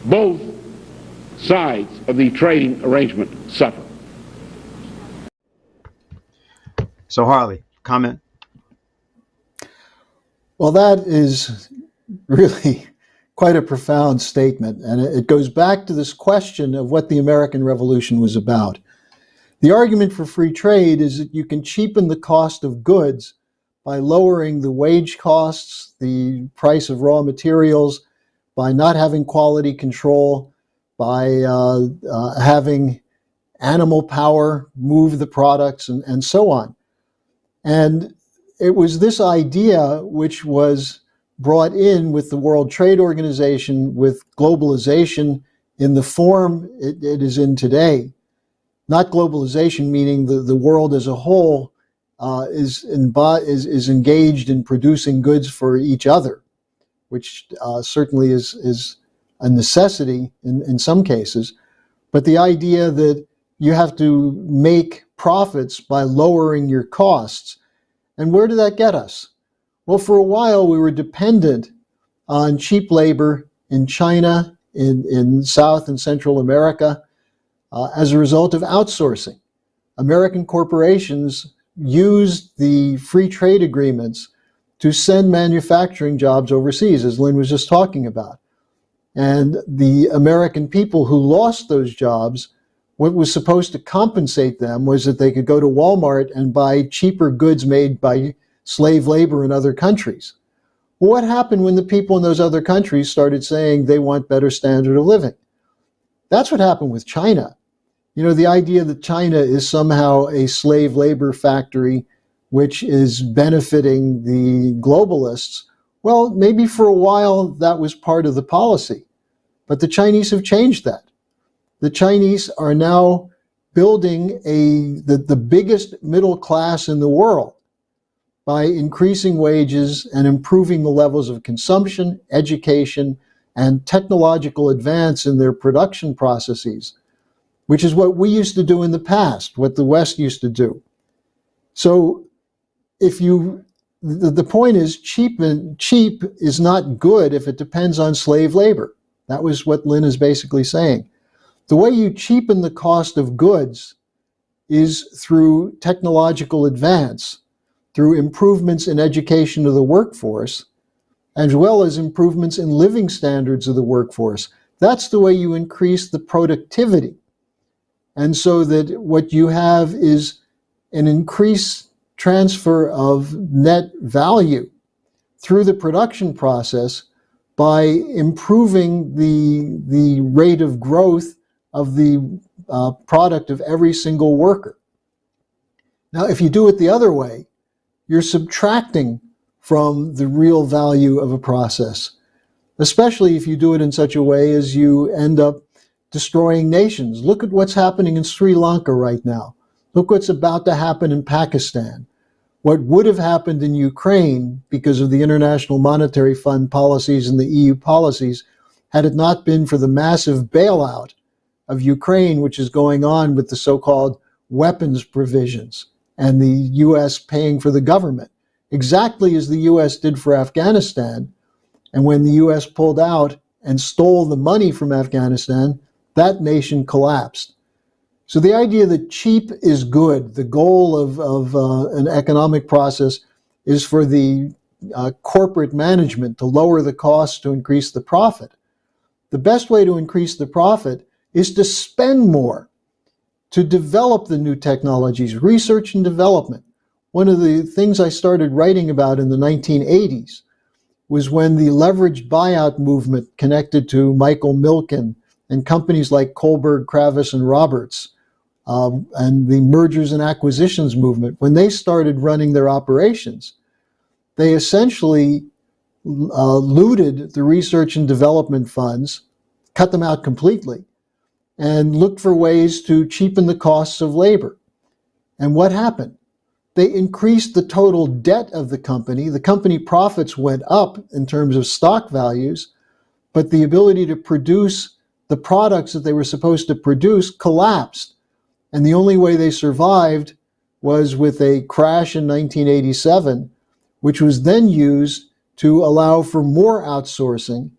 both sides of the trading arrangement suffer. So Harley, comment? Well, that is really quite a profound statement, and it goes back to this question of what the American Revolution was about. The argument for free trade is that you can cheapen the cost of goods by lowering the wage costs, the price of raw materials, by not having quality control, by having animal power move the products, and so on. And it was this idea which was brought in with the World Trade Organization, with globalization in the form it is in today. Not globalization meaning the world as a whole is engaged in producing goods for each other, which certainly is a necessity in some cases. But the idea that you have to make profits by lowering your costs. And where did that get us? Well, for a while we were dependent on cheap labor in China, in South and Central America, as a result of outsourcing. American corporations used the free trade agreements to send manufacturing jobs overseas, as Lynn was just talking about. And the American people who lost those jobs, what was supposed to compensate them was that they could go to Walmart and buy cheaper goods made by slave labor in other countries. Well, what happened when the people in those other countries started saying they want better standard of living? That's what happened with China. You know, the idea that China is somehow a slave labor factory which is benefiting the globalists, well, maybe for a while that was part of the policy. But the Chinese have changed that. The Chinese are now building the biggest middle class in the world by increasing wages and improving the levels of consumption, education, and technological advance in their production processes, which is what we used to do in the past, what the West used to do. So the point is cheap is not good if it depends on slave labor. That was what Lynn is basically saying. The way you cheapen the cost of goods is through technological advance, through improvements in education of the workforce, as well as improvements in living standards of the workforce. That's the way you increase the productivity. And so that what you have is an increased transfer of net value through the production process by improving the rate of growth of the product of every single worker. Now, if you do it the other way, you're subtracting from the real value of a process, especially if you do it in such a way as you end up destroying nations. Look at what's happening in Sri Lanka right now. Look what's about to happen in Pakistan. What would have happened in Ukraine because of the International Monetary Fund policies and the EU policies had it not been for the massive bailout of Ukraine, which is going on with the so-called weapons provisions and the U.S. paying for the government, exactly as the U.S. did for Afghanistan. And when the U.S. pulled out and stole the money from Afghanistan, that nation collapsed. So the idea that cheap is good, the goal of an economic process is for the corporate management to lower the costs to increase the profit. The best way to increase the profit is to spend more, to develop the new technologies, research and development. One of the things I started writing about in the 1980s was when the leveraged buyout movement connected to Michael Milken and companies like Kohlberg, Kravis, and Roberts, and the mergers and acquisitions movement, when they started running their operations, they essentially looted the research and development funds, cut them out completely, and looked for ways to cheapen the costs of labor. And what happened? They increased the total debt of the company. The company profits went up in terms of stock values, but the ability to produce the products that they were supposed to produce collapsed. And the only way they survived was with a crash in 1987, which was then used to allow for more outsourcing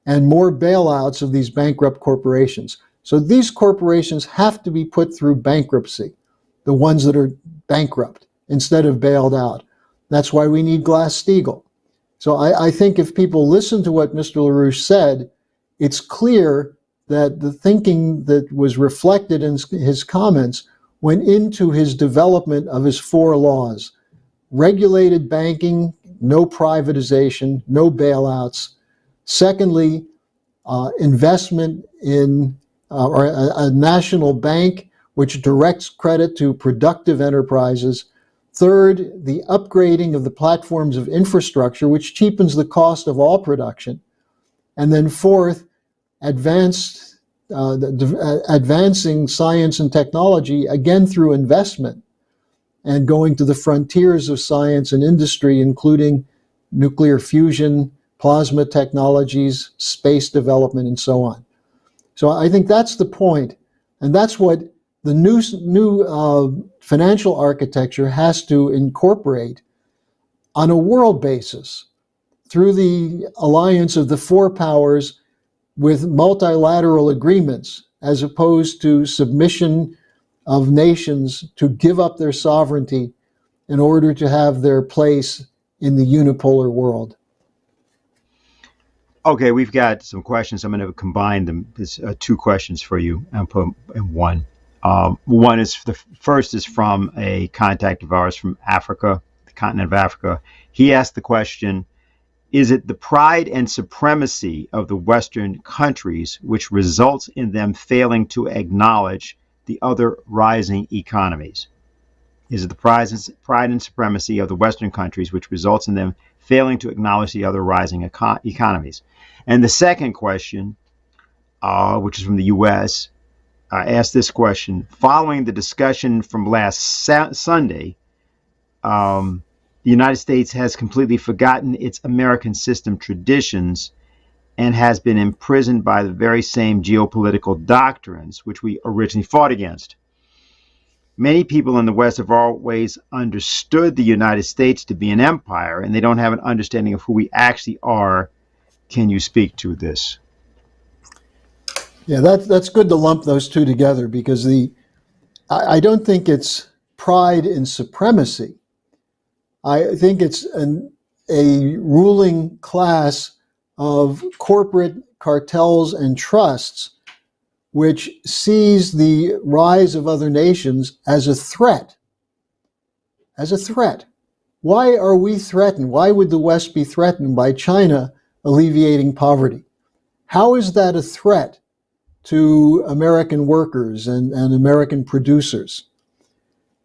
and more bailouts of these bankrupt corporations. So these corporations have to be put through bankruptcy, the ones that are bankrupt, instead of bailed out. That's why we need Glass-Steagall. So I think if people listen to what Mr. LaRouche said, it's clear that the thinking that was reflected in his comments went into his development of his 4 laws. Regulated banking, no privatization, no bailouts. Secondly, investment in or a national bank which directs credit to productive enterprises. Third, the upgrading of the platforms of infrastructure, which cheapens the cost of all production. And then fourth, advancing science and technology, again through investment, and going to the frontiers of science and industry, including nuclear fusion, plasma technologies, space development, and so on. So I think that's the point, and that's what the new financial architecture has to incorporate on a world basis through the alliance of the 4 powers with multilateral agreements, as opposed to submission of nations to give up their sovereignty in order to have their place in the unipolar world. Okay, we've got some questions. I'm going to combine them. There's 2 questions for you and put them in one. One is, the first is from a contact of ours from Africa, the continent of Africa. He asked the question, is it the pride and supremacy of the Western countries which results in them failing to acknowledge the other rising economies? Is it the pride and supremacy of the Western countries which results in them failing to acknowledge the other rising economies? And the second question, which is from the U.S., asked this question: following the discussion from last Sunday, the United States has completely forgotten its American system traditions and has been imprisoned by the very same geopolitical doctrines which we originally fought against. Many people in the West have always understood the United States to be an empire, and they don't have an understanding of who we actually are. Can you speak to this? Yeah, that's good to lump those two together, because I don't think it's pride in supremacy. I think it's a ruling class of corporate cartels and trusts which sees the rise of other nations as a threat. As a threat. Why are we threatened? Why would the West be threatened by China alleviating poverty? How is that a threat to American workers and American producers?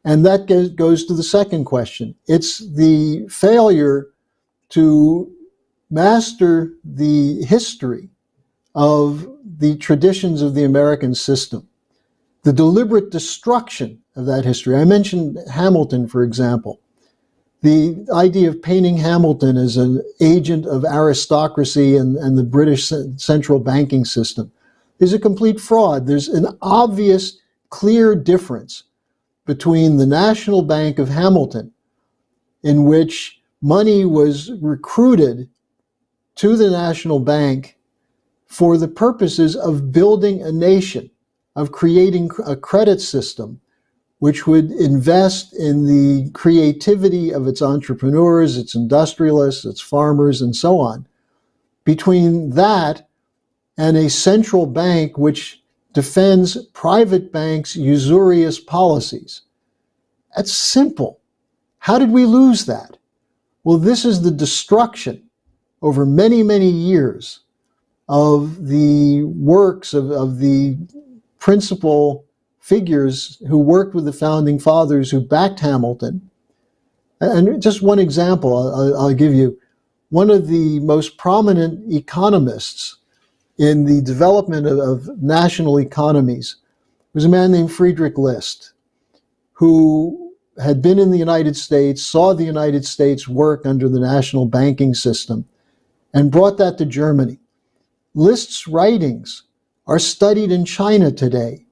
And that goes to the second question. It's the failure to master the history of the traditions of the American system, the deliberate destruction of that history. I mentioned Hamilton, for example. The idea of painting Hamilton as an agent of aristocracy and the British central banking system is a complete fraud. There's an obvious, clear difference between the National Bank of Hamilton, in which money was recruited to the National Bank for the purposes of building a nation, of creating a credit system which would invest in the creativity of its entrepreneurs, its industrialists, its farmers, and so on. Between that and a central bank which defends private banks' usurious policies. That's simple. How did we lose that? Well, this is the destruction over many, many years of the works of the principal figures who worked with the founding fathers, who backed Hamilton. And just one example I'll give you. One of the most prominent economists in the development of national economies was a man named Friedrich List, who had been in the United States, saw the United States work under the national banking system, and brought that to Germany. List's writings are studied in China today.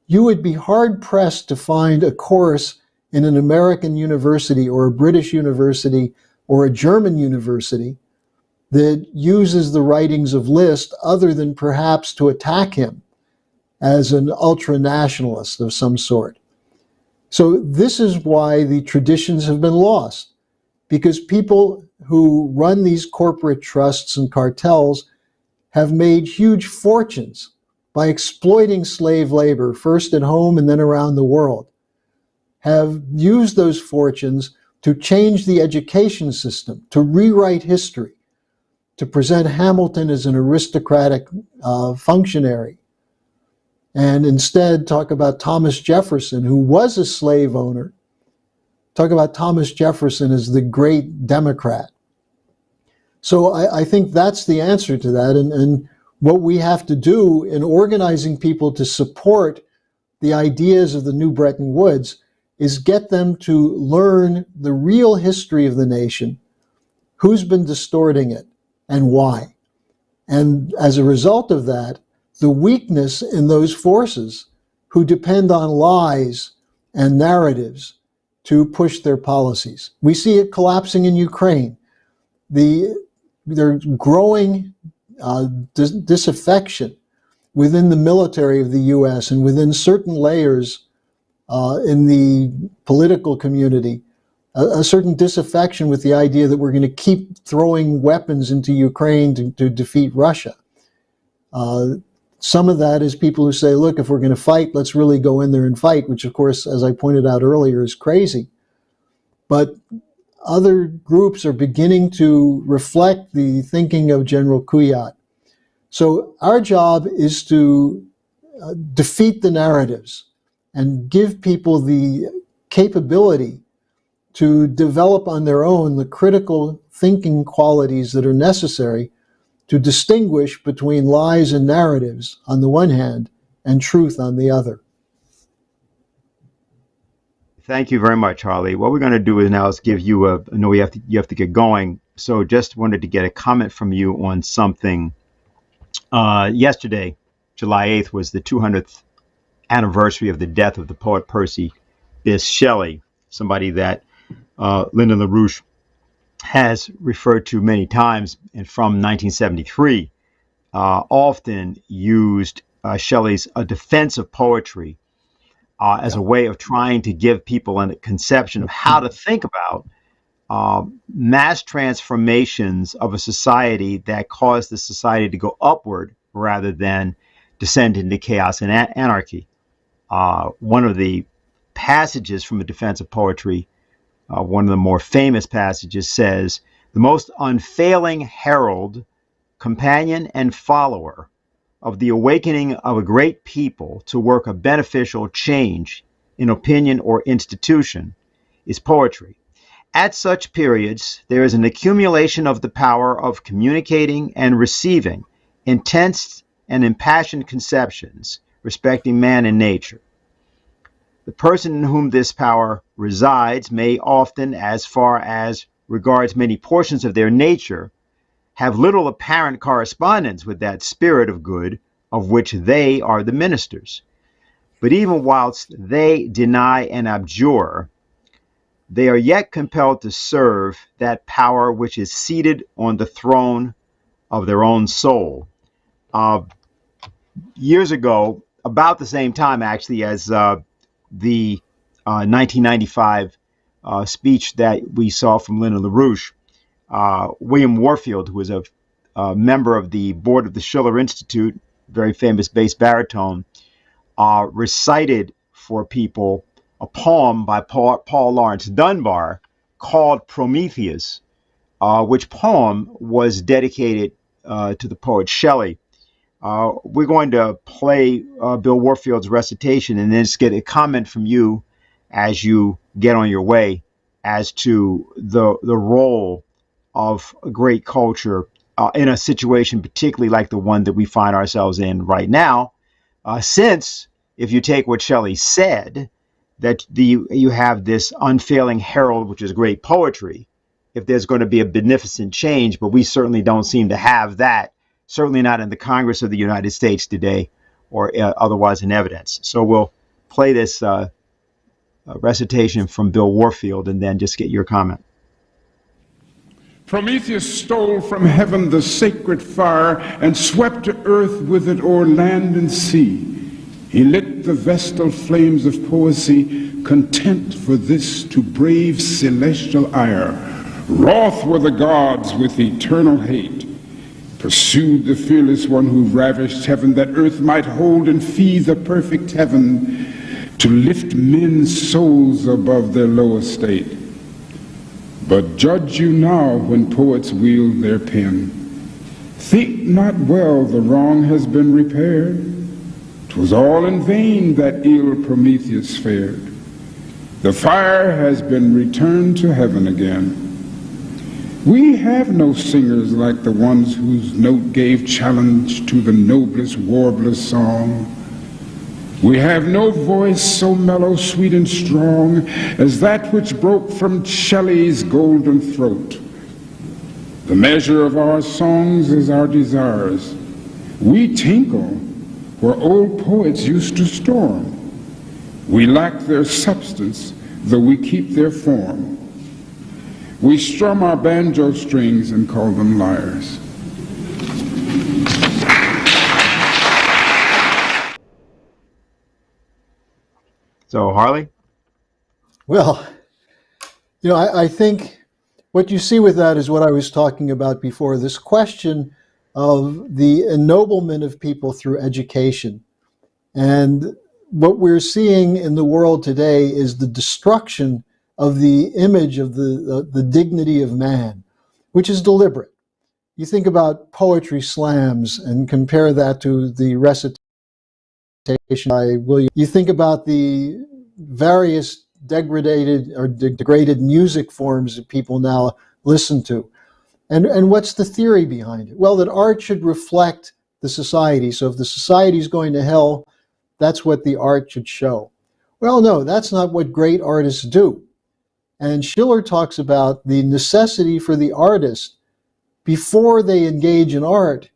You would be hard-pressed to find a course in an American university or a British university or a German university that uses the writings of List other than perhaps to attack him as an ultra-nationalist of some sort. So this is why the traditions have been lost, because people who run these corporate trusts and cartels have made huge fortunes by exploiting slave labor, first at home and then around the world, have used those fortunes to change the education system, to rewrite history, to present Hamilton as an aristocratic functionary, and instead talk about Thomas Jefferson, who was a slave owner, talk about Thomas Jefferson as the great Democrat. So I think that's the answer to that, and what we have to do in organizing people to support the ideas of the new Bretton Woods is get them to learn the real history of the nation, who's been distorting it, and why. And as a result of that, the weakness in those forces who depend on lies and narratives to push their policies. We see it collapsing in Ukraine. There's growing disaffection within the military of the U.S. and within certain layers in the political community, a certain disaffection with the idea that we're going to keep throwing weapons into Ukraine to defeat Russia. Some of that is people who say, look, if we're going to fight, let's really go in there and fight, which, of course, as I pointed out earlier, is crazy. But other groups are beginning to reflect the thinking of General Kuyat. So our job is to defeat the narratives and give people the capability to develop on their own the critical thinking qualities that are necessary to distinguish between lies and narratives on the one hand and truth on the other. Thank you very much, Harley. What we're going to do is now is give you I know you have to get going. So just wanted to get a comment from you on something. Yesterday, July 8th, was the 200th anniversary of the death of the poet Percy Bysshe Shelley, somebody that Lyndon LaRouche has referred to many times, and from 1973, often used Shelley's A Defense of Poetry as a way of trying to give people a conception of how to think about mass transformations of a society that caused the society to go upward rather than descend into chaos and anarchy. One of the passages from A Defense of Poetry, one of the more famous passages, says, "The most unfailing herald, companion, and follower of the awakening of a great people to work a beneficial change in opinion or institution is poetry. At such periods, there is an accumulation of the power of communicating and receiving intense and impassioned conceptions respecting man and nature. The person in whom this power resides may often, as far as regards many portions of their nature, have little apparent correspondence with that spirit of good of which they are the ministers. But even whilst they deny and abjure, they are yet compelled to serve that power which is seated on the throne of their own soul." Years ago, about the same time actually as the 1995 speech that we saw from Lyndon LaRouche, William Warfield, who was a member of the board of the Schiller Institute, very famous bass baritone, recited for people a poem by Paul Laurence Dunbar called Prometheus, which poem was dedicated to the poet Shelley. We're going to play Bill Warfield's recitation and then just get a comment from you as you get on your way as to the role of a great culture in a situation particularly like the one that we find ourselves in right now, since if you take what Shelley said, that you have this unfailing herald, which is great poetry, if there's going to be a beneficent change, but we certainly don't seem to have that, certainly not in the Congress of the United States today or otherwise in evidence. So we'll play this recitation from Bill Warfield and then just get your comment. Prometheus stole from heaven the sacred fire and swept to earth with it o'er land and sea. He lit the vestal flames of poesy, content for this to brave celestial ire. Wroth were the gods with eternal hate, pursued the fearless one who ravished heaven, that earth might hold and feed the perfect heaven, to lift men's souls above their low estate. But judge you now when poets wield their pen. Think not well, the wrong has been repaired. 'Twas all in vain that ill Prometheus fared. The fire has been returned to heaven again. We have no singers like the ones whose note gave challenge to the noblest warbler's song. We have no voice so mellow, sweet, and strong as that which broke from Shelley's golden throat. The measure of our songs is our desires. We tinkle where old poets used to storm. We lack their substance, though we keep their form. We strum our banjo strings and call them lyres. So, Harley? Well, I think what you see with that is what I was talking about before, this question of the ennoblement of people through education. And what we're seeing in the world today is the destruction of the image of the dignity of man, which is deliberate. You think about poetry slams and compare that to the recitation by William. You think about the various degraded music forms that people now listen to. And what's the theory behind it? Well, that art should reflect the society. So if the society is going to hell, that's what the art should show. Well, no, that's not what great artists do. And Schiller talks about the necessity for the artist, before they engage in art,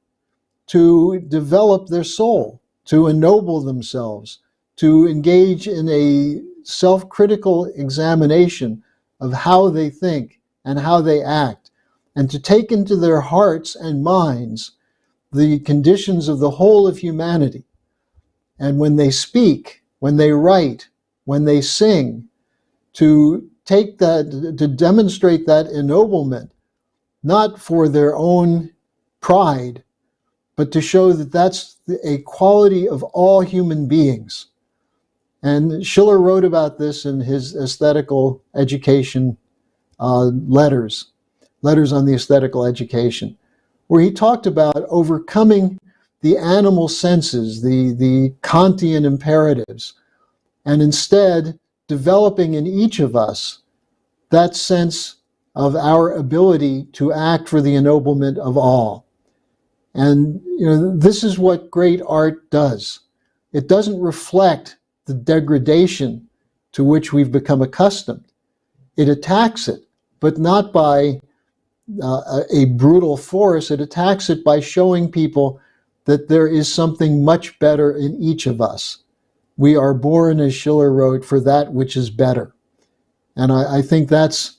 to develop their soul, to ennoble themselves, to engage in a self-critical examination of how they think and how they act, and to take into their hearts and minds the conditions of the whole of humanity. And when they speak, when they write, when they sing, to take that, to demonstrate that ennoblement, not for their own pride, but to show that that's a quality of all human beings. And Schiller wrote about this in his aesthetical education letters on the aesthetical education, where he talked about overcoming the animal senses, the Kantian imperatives, and instead developing in each of us that sense of our ability to act for the ennoblement of all. And this is what great art does. It doesn't reflect the degradation to which we've become accustomed. It attacks it, but not by a brutal force. It attacks it by showing people that there is something much better in each of us. We are born, as Schiller wrote, for that which is better. And I think that's,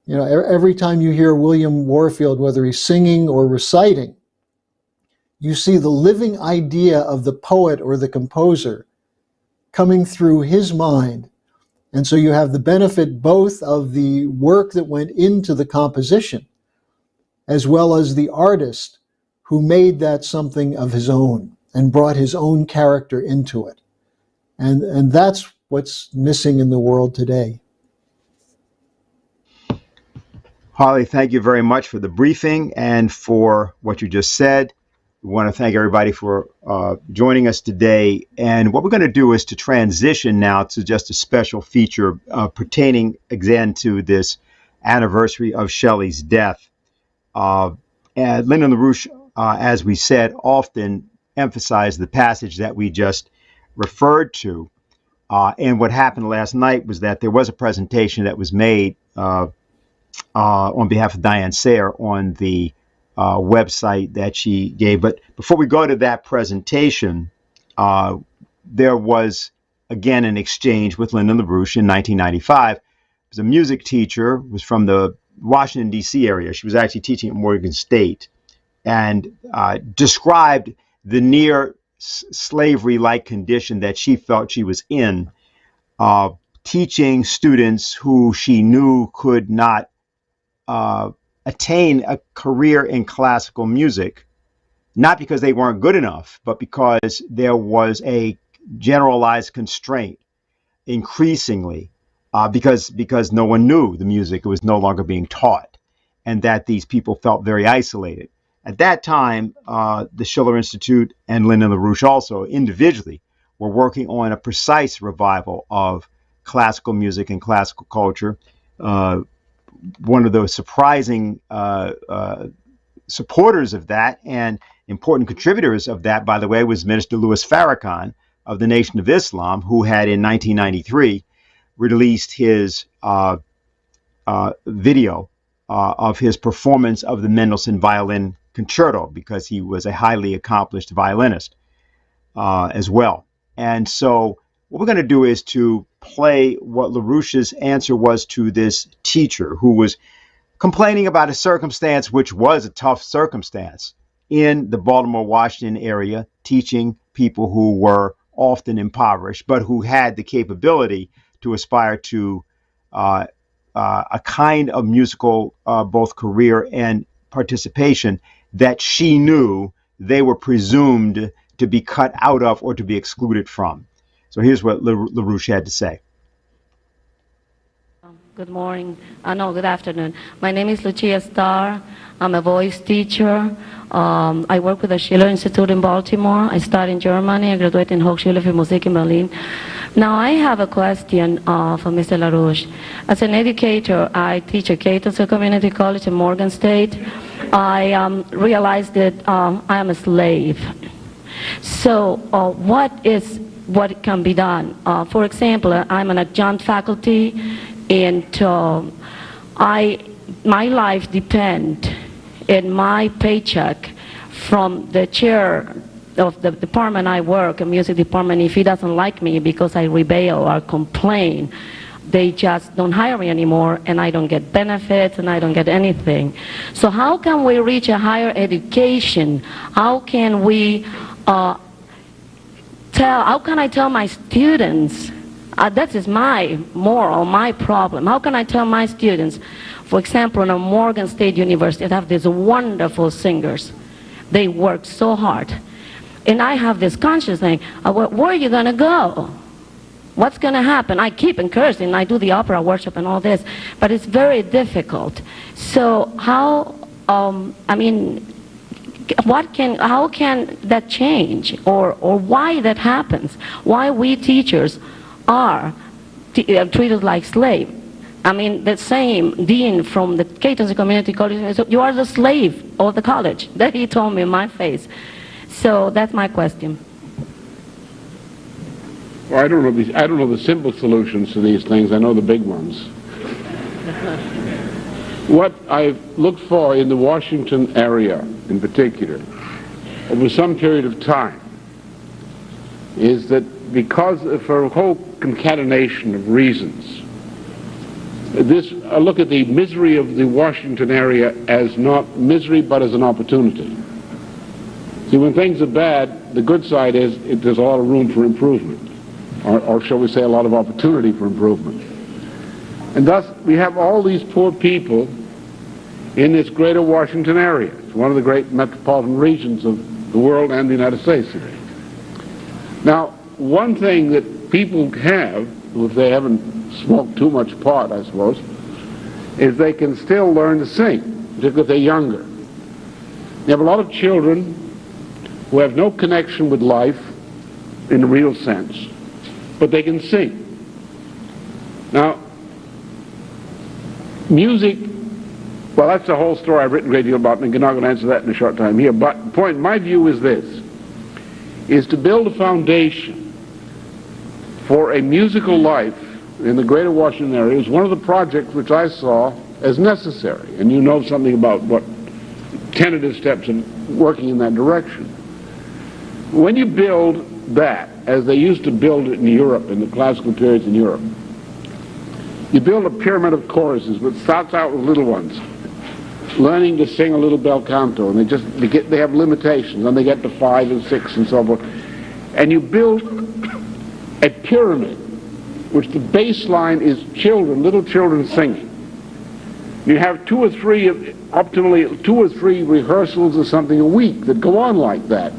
every time you hear William Warfield, whether he's singing or reciting, you see the living idea of the poet or the composer coming through his mind. And so you have the benefit both of the work that went into the composition, as well as the artist who made that something of his own and brought his own character into it. And that's what's missing in the world today. Harley, thank you very much for the briefing and for what you just said. We want to thank everybody for joining us today. And what we're going to do is to transition now to just a special feature pertaining again to this anniversary of Shelley's death. And Lyndon LaRouche, as we said, often emphasized the passage that we just referred to. And what happened last night was that there was a presentation that was made on behalf of Diane Sayre on the website that she gave. But before we go to that presentation, there was, again, an exchange with Lyndon LaRouche in 1995. It was a music teacher, was from the Washington, D.C. area. She was actually teaching at Morgan State, and described the near slavery-like condition that she felt she was in, teaching students who she knew could not attain a career in classical music, not because they weren't good enough, but because there was a generalized constraint increasingly, because no one knew the music. It was no longer being taught, and that these people felt very isolated. At that time, the Schiller Institute and Lyndon LaRouche also individually were working on a precise revival of classical music and classical culture. One of the surprising supporters of that and important contributors of that, by the way, was Minister Louis Farrakhan of the Nation of Islam, who had in 1993 released his video of his performance of the Mendelssohn Violin Concerto, because he was a highly accomplished violinist as well. And so what we're going to do is to play what LaRouche's answer was to this teacher who was complaining about a circumstance which was a tough circumstance in the Baltimore, Washington area, teaching people who were often impoverished, but who had the capability to aspire to a kind of musical both career and participation that she knew they were presumed to be cut out of or to be excluded from. So here's what LaRouche had to say. Good morning. No, good afternoon. My name is Lucia Starr. I'm a voice teacher. I work with the Schiller Institute in Baltimore. I studied in Germany. I graduated in Hochschule für Musik in Berlin. Now I have a question for Mr. LaRouche. As an educator, I teach at Cato Community College in Morgan State. I realized that I am a slave. So what can be done? For example, I'm an adjunct faculty, and my life depends in my paycheck from the chair of the department I work, a music department. If he doesn't like me because I rebel or complain, they just don't hire me anymore, and I don't get benefits and I don't get anything. So how can we reach a higher education? How can we how can I tell my students, that is my moral, my problem. How can I tell my students, for example, in a Morgan State University, they have these wonderful singers. They work so hard. And I have this conscious thing, where are you going to go? What's going to happen? I keep encouraging, I do the opera worship and all this, but it's very difficult. So how, how can that change, or why that happens? Why we teachers are treated like slaves? I mean, the same dean from the Cato Community College said, you are the slave of the college. That he told me in my face. So that's my question. Well, I don't know the simple solutions to these things. I know the big ones. What I've looked for in the Washington area in particular over some period of time is that because for a whole concatenation of reasons, I look at the misery of the Washington area as not misery but as an opportunity. See, when things are bad, the good side is there's a lot of room for improvement, or shall we say a lot of opportunity for improvement. And thus we have all these poor people in this greater Washington area. It's one of the great metropolitan regions of the world and the United States today. Now, one thing that people have, if they haven't smoked too much pot, I suppose, is they can still learn to sing, particularly if they're younger. You have a lot of children who have no connection with life in the real sense, but they can sing. Now, music, well, that's a whole story I've written a great deal about, and I'm not going to answer that in a short time here. But the point, my view is this, is to build a foundation for a musical life in the greater Washington area is one of the projects which I saw as necessary. And you know something about what tentative steps in working in that direction. When you build that, as they used to build it in Europe, in the classical periods in Europe, you build a pyramid of choruses, which starts out with little ones, learning to sing a little bel canto, and they have limitations, and they get to 5 and 6 and so forth. And you build a pyramid, which the baseline is children, little children singing. You have optimally 2 or 3 rehearsals or something a week that go on like that,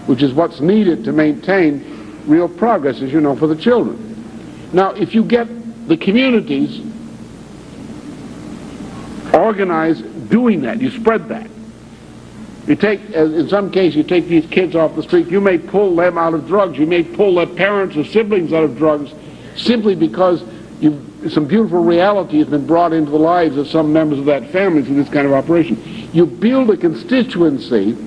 which is what's needed to maintain real progress, as you know, for the children. Now, if you get the communities organized doing that, you spread that. You take, in some cases, you take these kids off the street, you may pull them out of drugs, you may pull their parents or siblings out of drugs simply because some beautiful reality has been brought into the lives of some members of that family through this kind of operation. You build a constituency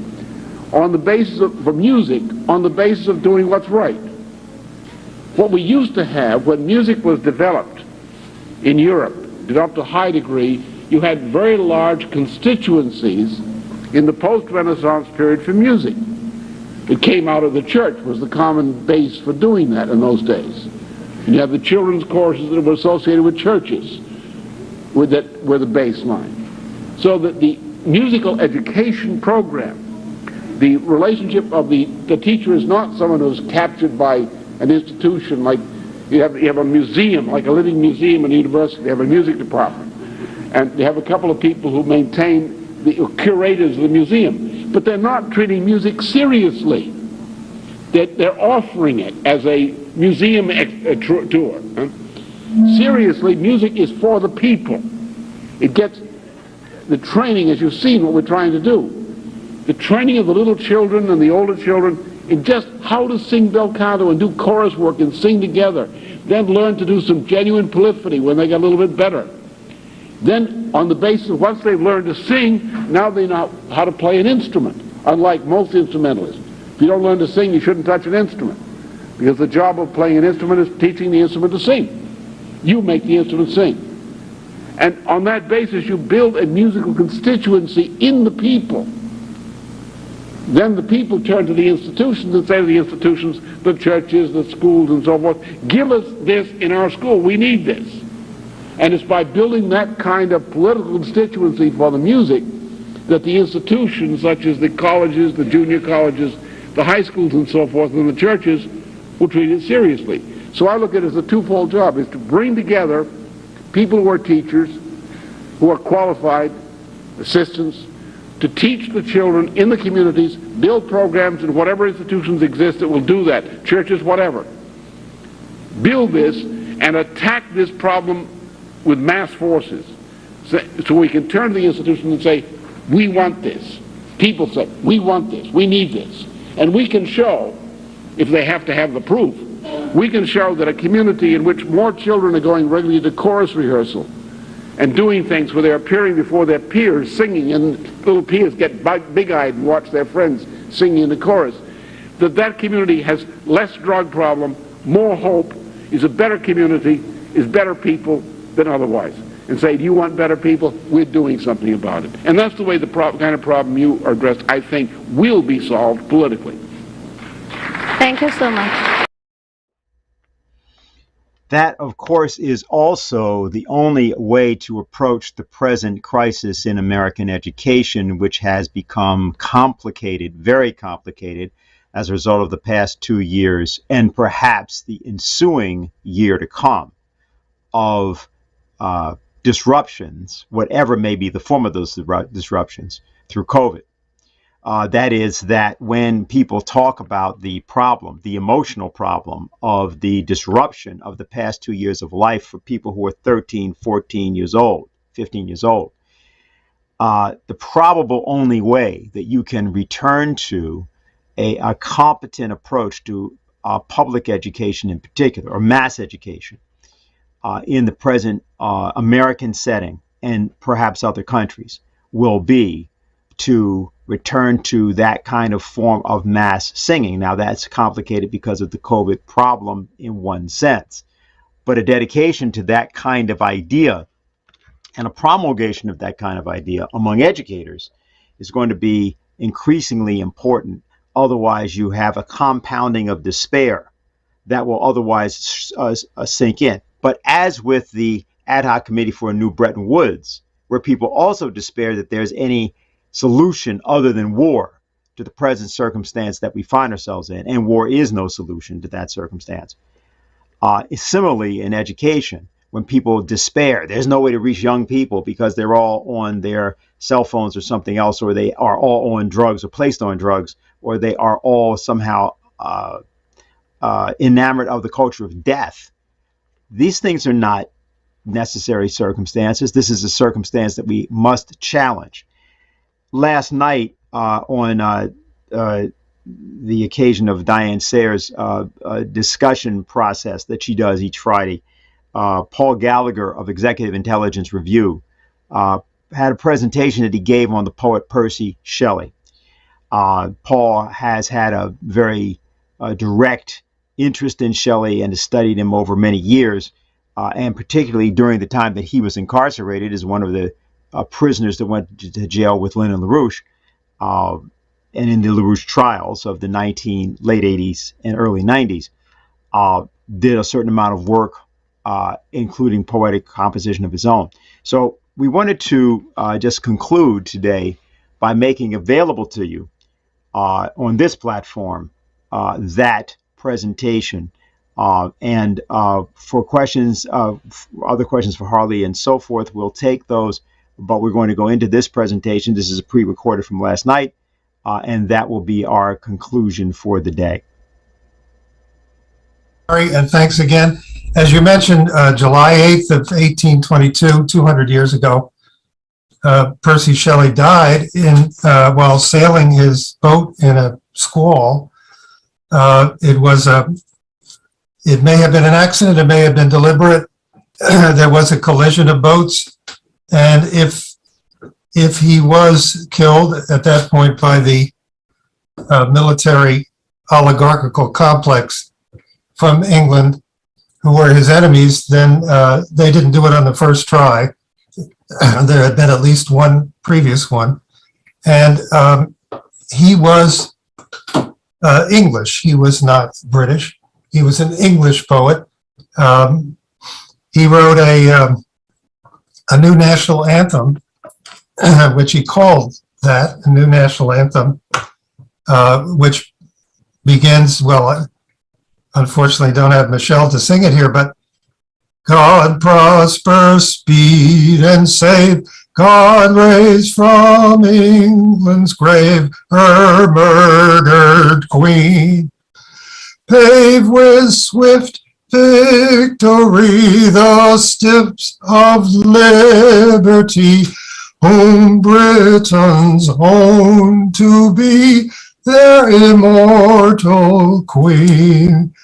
on the basis of, for music, on the basis of doing what's right. What we used to have when music was developed in Europe, developed to a high degree, you had very large constituencies in the post-Renaissance period for music. It came out of the church, was the common base for doing that in those days. And you have the children's choruses that were associated with churches, that were the baseline. So that the musical education program, the relationship of the teacher is not someone who's captured by an institution like you have a museum, like a living museum in a university. They have a music department, and they have a couple of people who maintain the curators of the museum, but they're not treating music seriously. They're offering it as a museum tour. Seriously, music is for the people. It gets the training, as you've seen what we're trying to do, the training of the little children and the older children in just how to sing bel canto and do chorus work and sing together, then learn to do some genuine polyphony when they get a little bit better. Then, on the basis of once they've learned to sing, now they know how to play an instrument, unlike most instrumentalists. If you don't learn to sing, you shouldn't touch an instrument, because the job of playing an instrument is teaching the instrument to sing. You make the instrument sing. And on that basis, you build a musical constituency in the people. Then the people turn to the institutions and say to the institutions, the churches, the schools, and so forth, give us this in our school. We need this. And it's by building that kind of political constituency for the music that the institutions, such as the colleges, the junior colleges, the high schools and so forth, and the churches, will treat it seriously. So I look at it as a twofold job, is to bring together people who are teachers, who are qualified assistants, to teach the children in the communities, build programs in whatever institutions exist that will do that, churches, whatever. Build this and attack this problem with mass forces, so we can turn to the institutions and say, we want this. People say, we want this, we need this. And we can show, if they have to have the proof, we can show that a community in which more children are going regularly to chorus rehearsal and doing things where they're appearing before their peers singing, and little peers get big-eyed and watch their friends singing in the chorus, that community has less drug problem, more hope, is a better community, is better people than otherwise. And say, do you want better people? We're doing something about it. And that's the way the kind of problem you are addressed, I think, will be solved politically. Thank you so much. That, of course, is also the only way to approach the present crisis in American education, which has become complicated, very complicated, as a result of the past 2 years and perhaps the ensuing year to come of disruptions, whatever may be the form of those disruptions through COVID. That is that when people talk about the problem, the emotional problem of the disruption of the past 2 years of life for people who are 13, 14 years old, 15 years old, the probable only way that you can return to a competent approach to public education in particular, or mass education, in the present American setting and perhaps other countries, will be to return to that kind of form of mass singing. Now, that's complicated because of the COVID problem in one sense, but a dedication to that kind of idea and a promulgation of that kind of idea among educators is going to be increasingly important. Otherwise, you have a compounding of despair that will otherwise sink in. But as with the ad hoc committee for a new Bretton Woods, where people also despair that there's any solution other than war to the present circumstance that we find ourselves in, and war is no solution to that circumstance. Similarly, in education, when people despair. There's no way to reach young people because they're all on their cell phones or something else, or they are all on drugs or placed on drugs, or they are all somehow enamored of the culture of death. These things are not necessary circumstances. This is a circumstance that we must challenge. Last night, on the occasion of Diane Sayre's discussion process that she does each Friday, Paul Gallagher of Executive Intelligence Review had a presentation that he gave on the poet Percy Shelley. Paul has had a very direct interest in Shelley and has studied him over many years, and particularly during the time that he was incarcerated as one of the prisoners that went to jail with Lynn and LaRouche, and in the LaRouche trials of the late 80s and early 90s, did a certain amount of work, including poetic composition of his own. So we wanted to just conclude today by making available to you on this platform that presentation, and for questions, other questions for Harley and so forth, we'll take those, but we're going to go into this presentation. This is a pre-recorded from last night, and that will be our conclusion for the day. And thanks again. As you mentioned, July 8th of 1822, 200 years ago, Percy Shelley died while sailing his boat in a squall. It may have been an accident, it may have been deliberate. There was a collision of boats, and if he was killed at that point by the military oligarchical complex from England, who were his enemies, then they didn't do it on the first try. There had been at least one previous one. And he was English. He was not British. He was an English poet. He wrote a new national anthem, which he called that, a new national anthem, which begins, well, unfortunately don't have Michelle to sing it here, but God prosper, speed, and save. God raise from England's grave her murdered queen. Pave with swift victory the steps of liberty, whom Britons own to be their immortal queen.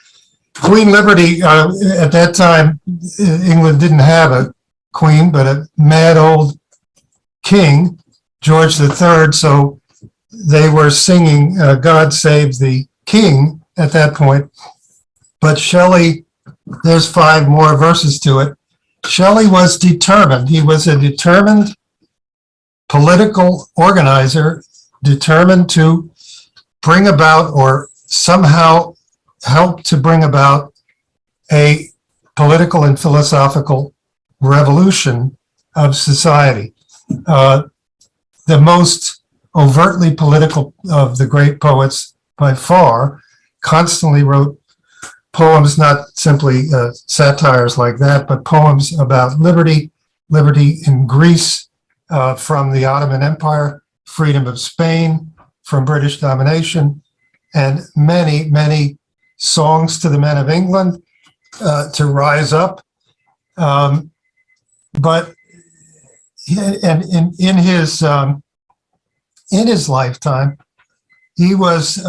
Queen Liberty, at that time, England didn't have a queen, but a mad old king, George III, so they were singing God Save the King at that point. But Shelley, there's 5 more verses to it. Shelley was determined. He was a determined political organizer, determined to bring about or somehow help to bring about a political and philosophical revolution of society. The most overtly political of the great poets by far constantly wrote poems, not simply satires like that, but poems about liberty, liberty in Greece from the Ottoman Empire, freedom of Spain from British domination, and many, many songs to the men of England to rise up. But in his lifetime, he was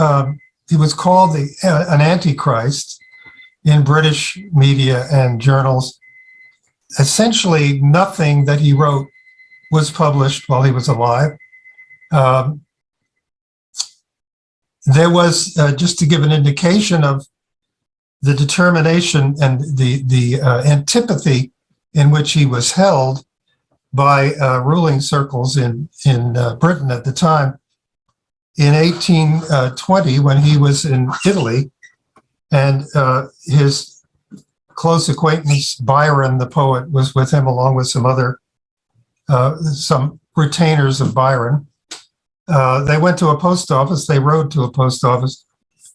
called an antichrist in British media and journals. Essentially, nothing that he wrote was published while he was alive. There was, just to give an indication of the determination and the antipathy in which he was held by ruling circles in Britain at the time. In 1820, when he was in Italy, and his close acquaintance Byron, the poet, was with him, along with some other some retainers of Byron. They went to a post office. They rode to a post office,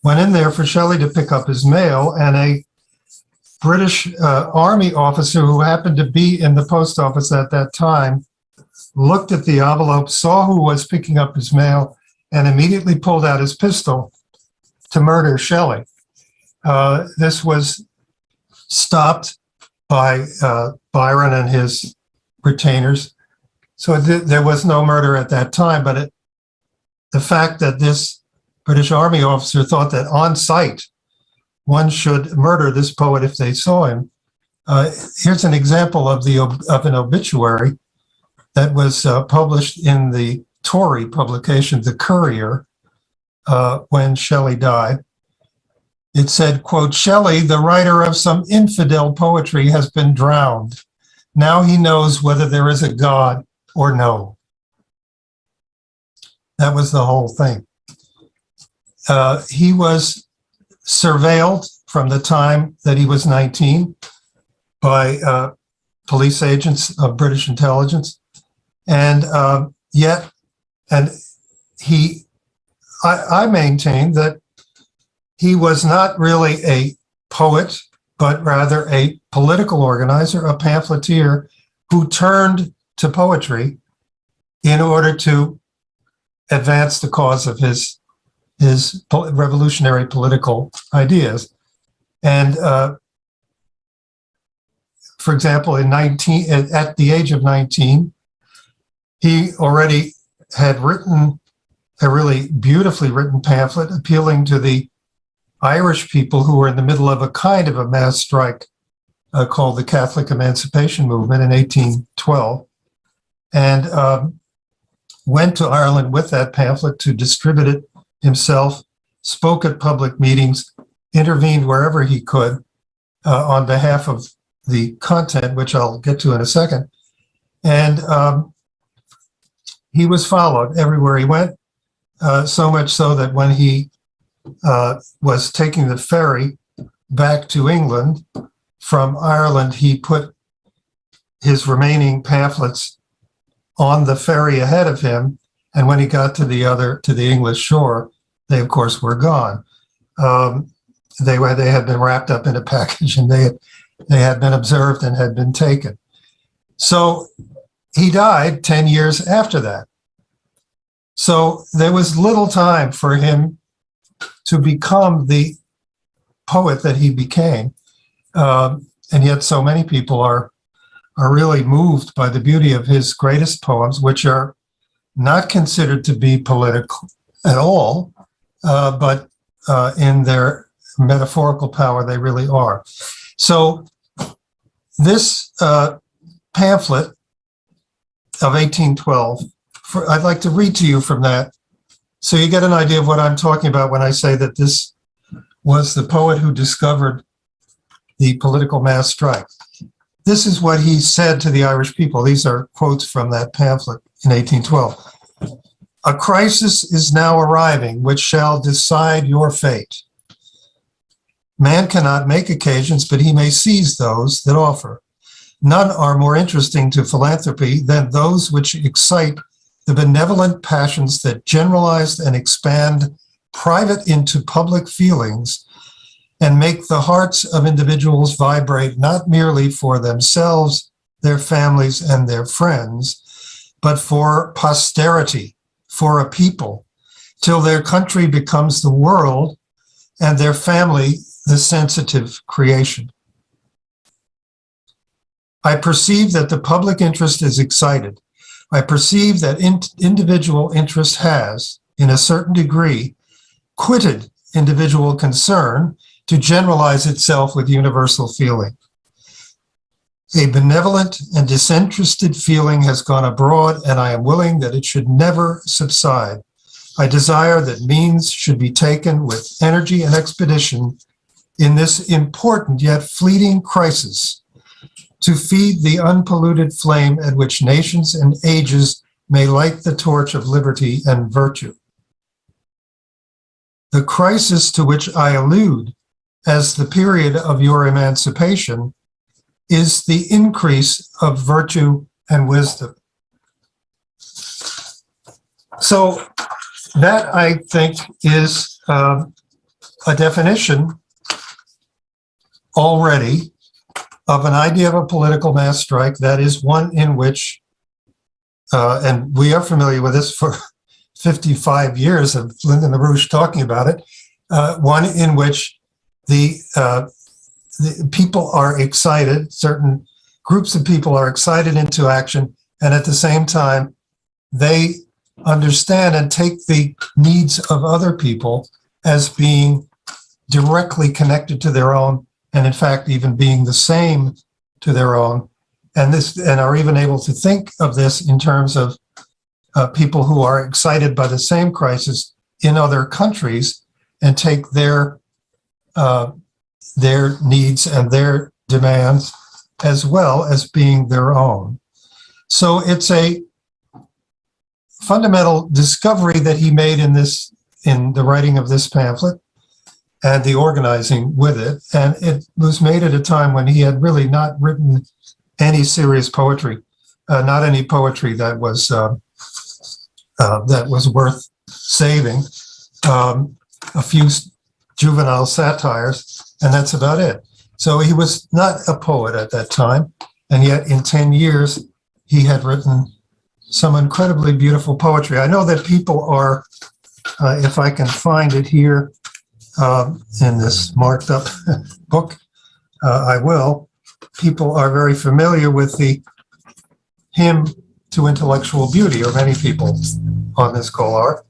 went in there for Shelley to pick up his mail, and a British Army officer who happened to be in the post office at that time looked at the envelope, saw who was picking up his mail, and immediately pulled out his pistol to murder Shelley. This was stopped by Byron and his retainers. So there was no murder at that time, but the fact that this British Army officer thought that on sight one should murder this poet if they saw him. Here's an example of an obituary that was published in the Tory publication, The Courier, when Shelley died. It said, quote, "Shelley, the writer of some infidel poetry, has been drowned. Now he knows whether there is a God or no." That was the whole thing. He was surveilled from the time that he was 19 by police agents of British intelligence. And I maintain that he was not really a poet, but rather a political organizer, a pamphleteer who turned to poetry in order to advance the cause of his revolutionary political ideas. And for example, at the age of 19, he already had written a really beautifully written pamphlet appealing to the Irish people who were in the middle of a kind of a mass strike called the Catholic Emancipation Movement in 1812, and went to Ireland with that pamphlet to distribute it himself, spoke at public meetings, intervened wherever he could on behalf of the content, which I'll get to in a second. And he was followed everywhere he went, so much so that when he was taking the ferry back to England from Ireland, he put his remaining pamphlets on the ferry ahead of him, and when he got to the English shore, they of course were gone. They had been wrapped up in a package, and they had been observed and had been taken. So he died 10 years after that. So there was little time for him to become the poet that he became, and yet so many people are really moved by the beauty of his greatest poems, which are not considered to be political at all, but in their metaphorical power, they really are. So this pamphlet of 1812, I'd like to read to you from that, so you get an idea of what I'm talking about when I say that this was the poet who discovered the political mass strike. This is what he said to the Irish people. These are quotes from that pamphlet in 1812. "A crisis is now arriving which shall decide your fate. Man cannot make occasions, but he may seize those that offer. None are more interesting to philanthropy than those which excite the benevolent passions that generalize and expand private into public feelings and make the hearts of individuals vibrate not merely for themselves, their families, and their friends, but for posterity, for a people, till their country becomes the world and their family the sensitive creation. I perceive that the public interest is excited. I perceive that individual interest has, in a certain degree, quitted individual concern to generalize itself with universal feeling. A benevolent and disinterested feeling has gone abroad, and I am willing that it should never subside. I desire that means should be taken with energy and expedition in this important yet fleeting crisis to feed the unpolluted flame at which nations and ages may light the torch of liberty and virtue. The crisis to which I allude as the period of your emancipation is the increase of virtue and wisdom." So that, I think, is a definition already of an idea of a political mass strike that is one in which, and we are familiar with this for 55 years of Lyndon LaRouche talking about it, one in which the people are excited, certain groups of people are excited into action, and at the same time, they understand and take the needs of other people as being directly connected to their own, and in fact, even being the same to their own, and are even able to think of this in terms of people who are excited by the same crisis in other countries and take their needs and their demands as well as being their own. So it's a fundamental discovery that he made in the writing of this pamphlet and the organizing with it. And it was made at a time when he had really not written any serious poetry, not any poetry that was worth saving, a few juvenile satires, and that's about it. So he was not a poet at that time, and yet in 10 years, he had written some incredibly beautiful poetry. I know that people are, if I can find it here in this marked up book, I will. People are very familiar with the hymn to intellectual beauty, or many people on this call are.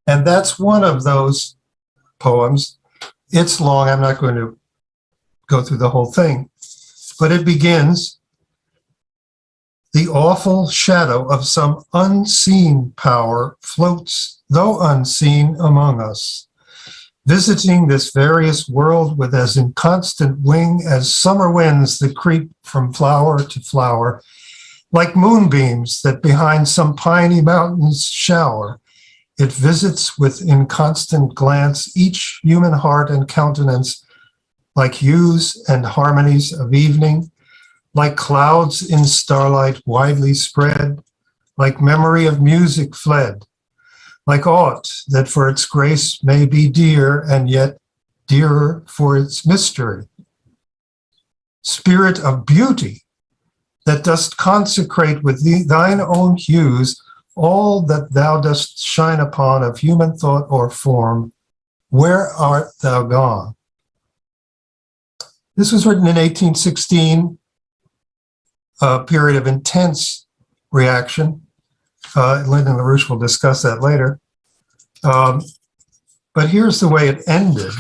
And that's one of those poems. It's long, I'm not going to go through the whole thing, but it begins, "The awful shadow of some unseen power floats, though unseen, among us, visiting this various world with as inconstant wing as summer winds that creep from flower to flower, like moonbeams that behind some piney mountains shower. It visits with inconstant glance each human heart and countenance, like hues and harmonies of evening, like clouds in starlight widely spread, like memory of music fled, like aught that for its grace may be dear and yet dearer for its mystery. Spirit of beauty, that dost consecrate with thine own hues all that thou dost shine upon of human thought or form, where art thou gone?" This was written in 1816, a period of intense reaction. Lyndon LaRouche will discuss that later. But here's the way it ended.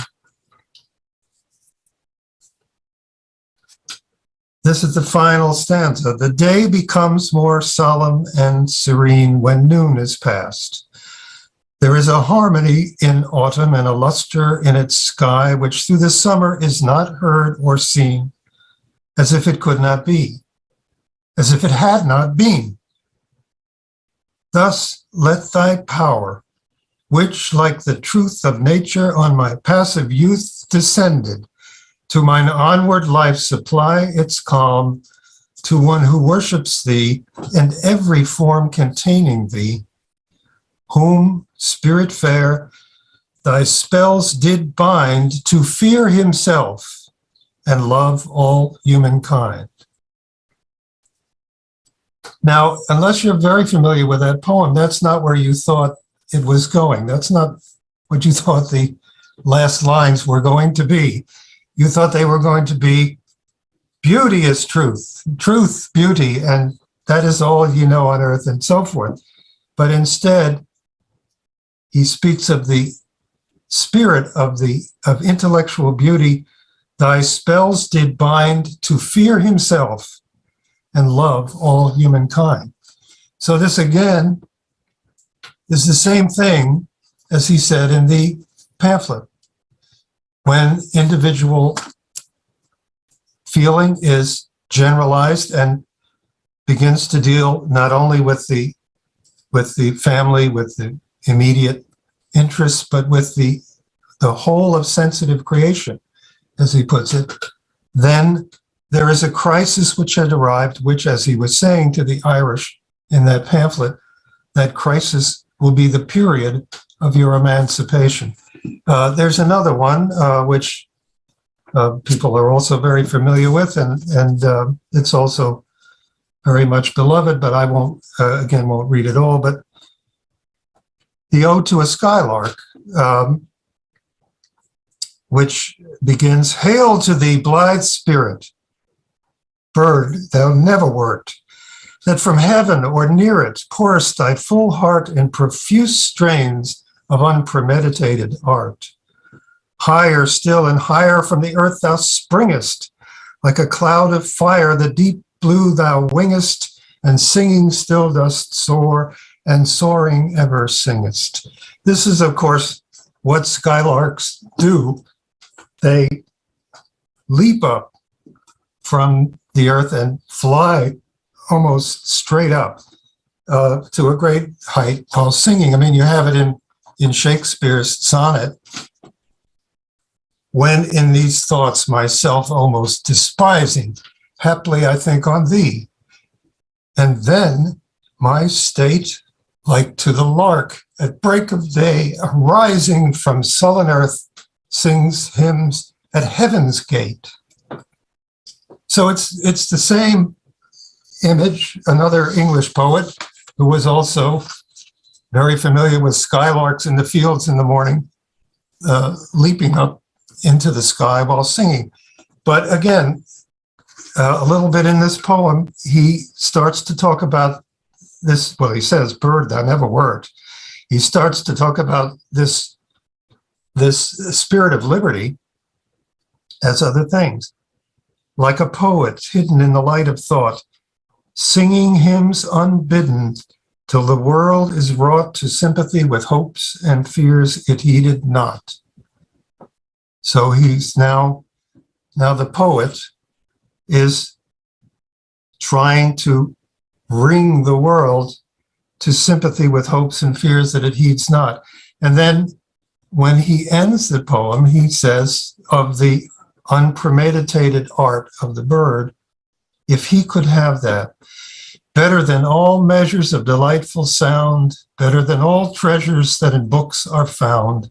This is the final stanza. "The day becomes more solemn and serene when noon is past. There is a harmony in autumn and a luster in its sky, which through the summer is not heard or seen, as if it could not be, as if it had not been. Thus let thy power, which like the truth of nature on my passive youth descended, to mine onward life supply its calm, to one who worships thee and every form containing thee, whom, spirit fair, thy spells did bind to fear himself and love all humankind." Now, unless you're very familiar with that poem, that's not where you thought it was going. That's not what you thought the last lines were going to be. You thought they were going to be, beauty is truth, truth, beauty, and that is all you know on earth, and so forth. But instead, he speaks of the spirit of intellectual beauty. Thy spells did bind to fear himself and love all humankind. So this again is the same thing as he said in the pamphlet. When individual feeling is generalized and begins to deal not only with the family, with the immediate interests, but with the whole of sensitive creation, as he puts it, then there is a crisis which had arrived, which, as he was saying to the Irish in that pamphlet, that crisis will be the period of your emancipation. There's another one, which people are also very familiar with, and it's also very much beloved, but I won't read it all. But the Ode to a Skylark, which begins, "Hail to thee, blithe spirit, bird thou never wert, that from heaven or near it pourest thy full heart in profuse strains of unpremeditated art. Higher still and higher from the earth thou springest, like a cloud of fire the deep blue thou wingest, and singing still dost soar, and soaring ever singest." This is, of course, what skylarks do. They leap up from the earth and fly almost straight up to a great height while singing. I mean, you have it in Shakespeare's sonnet, "When in these thoughts myself almost despising, haply I think on thee. And then my state, like to the lark at break of day, arising from sullen earth, sings hymns at heaven's gate." So it's the same image. Another English poet who was also very familiar with skylarks in the fields in the morning, leaping up into the sky while singing. But again, a little bit in this poem, he starts to talk about this. Well, he says, "Bird thou never wert." He starts to talk about this spirit of liberty as other things. "Like a poet hidden in the light of thought, singing hymns unbidden, till the world is wrought to sympathy with hopes and fears it heeded not." So he's now the poet is trying to bring the world to sympathy with hopes and fears that it heeds not. And then when he ends the poem, he says of the unpremeditated art of the bird, "If he could have that, better than all measures of delightful sound, better than all treasures that in books are found,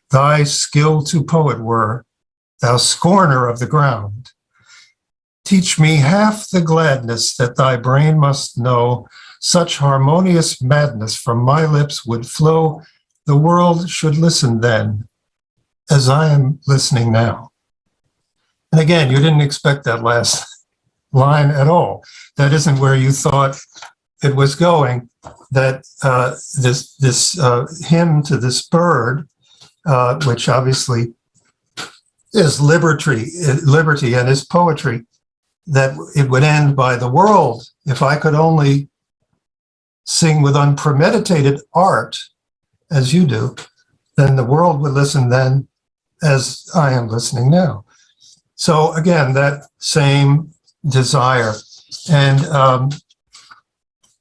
thy skill to poet were, thou scorner of the ground. Teach me half the gladness that thy brain must know, such harmonious madness from my lips would flow, the world should listen then, as I am listening now." And again, you didn't expect that last line at all. That isn't where you thought it was going, that this hymn to this bird, which obviously is liberty and is poetry, that it would end by "the world, if I could only sing with unpremeditated art, as you do, then the world would listen then as I am listening now." So again, that same desire. And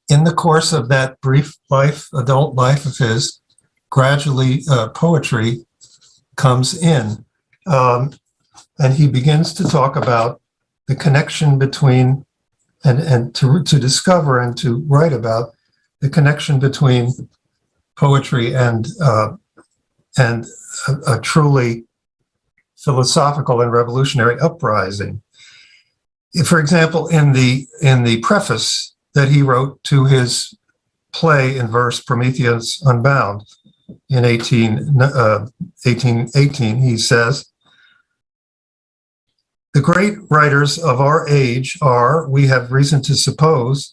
in the course of that brief adult life of his, gradually poetry comes in. And he begins to talk about the connection between, and to discover and to write about the connection between poetry and a truly philosophical and revolutionary uprising. For example, in the preface that he wrote to his play in verse Prometheus Unbound in 1818, he says, "The great writers of our age are, we have reason to suppose,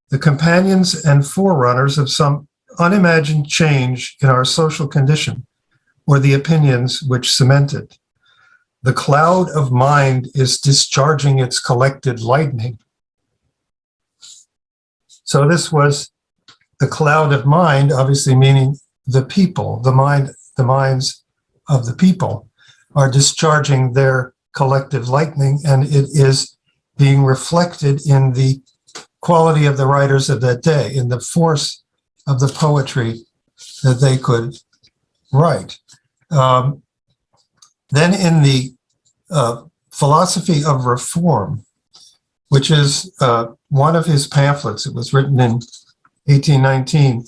the companions and forerunners of some unimagined change in our social condition, or the opinions which cement it. The cloud of mind is discharging its collected lightning." So this was the cloud of mind, obviously meaning the people, the minds of the people are discharging their collective lightning, and it is being reflected in the quality of the writers of that day, in the force of the poetry that they could write. Then in the Philosophy of Reform, which is one of his pamphlets, it was written in 1819.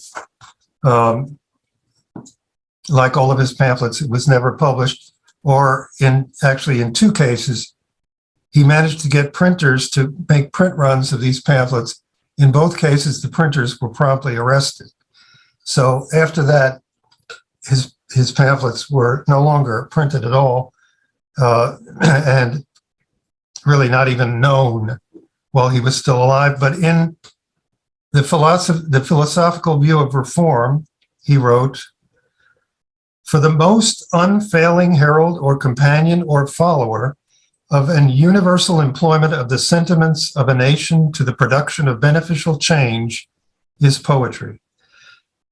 Like all of his pamphlets, it was never published, or in 2 cases, he managed to get printers to make print runs of these pamphlets. In both cases, the printers were promptly arrested. So after that, his pamphlets were no longer printed at all, and really not even known while he was still alive. But in the philosophical view of reform, he wrote, "For the most unfailing herald or companion or follower of an universal employment of the sentiments of a nation to the production of beneficial change is poetry,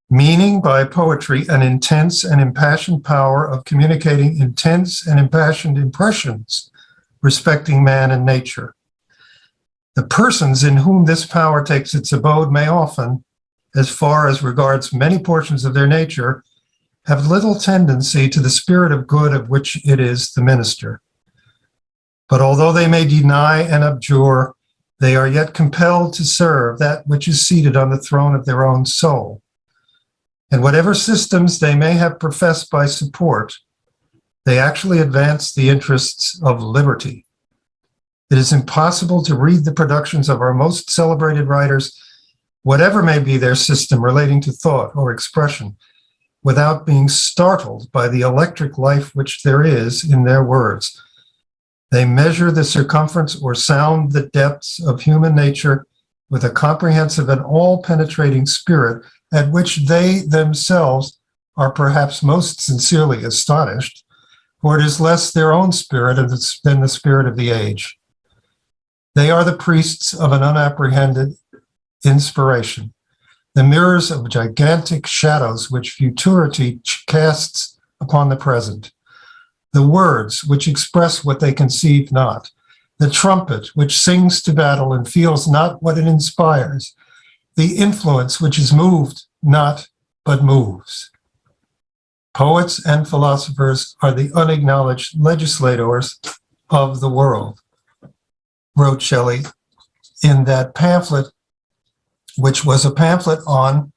meaning by poetry an intense and impassioned power of communicating intense and impassioned impressions respecting man and nature. The persons in whom this power takes its abode may often, as far as regards many portions of their nature, have little tendency to the spirit of good of which it is the minister. But although they may deny and abjure, they are yet compelled to serve that which is seated on the throne of their own soul. And whatever systems they may have professed by support, they actually advance the interests of liberty. It is impossible to read the productions of our most celebrated writers, whatever may be their system relating to thought or expression, without being startled by the electric life which there is in their words. They measure the circumference or sound the depths of human nature with a comprehensive and all-penetrating spirit at which they themselves are perhaps most sincerely astonished, for it is less their own spirit than the spirit of the age. They are the priests of an unapprehended inspiration, the mirrors of gigantic shadows which futurity casts upon the present, the words which express what they conceive not, the trumpet which sings to battle and feels not what it inspires, the influence which is moved not but moves. Poets and philosophers are the unacknowledged legislators of the world," wrote Shelley in that pamphlet, which was a pamphlet on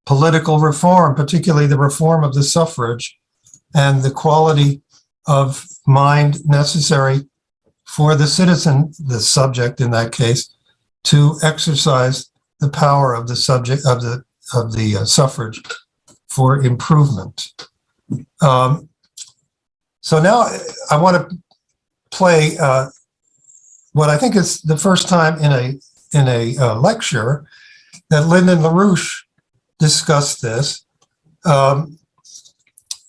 political reform, particularly the reform of the suffrage and the quality of mind necessary for the citizen, the subject in that case, to exercise the power of the subject of the suffrage for improvement. So now I want to play what I think is the first time in a lecture that Lyndon LaRouche discussed this.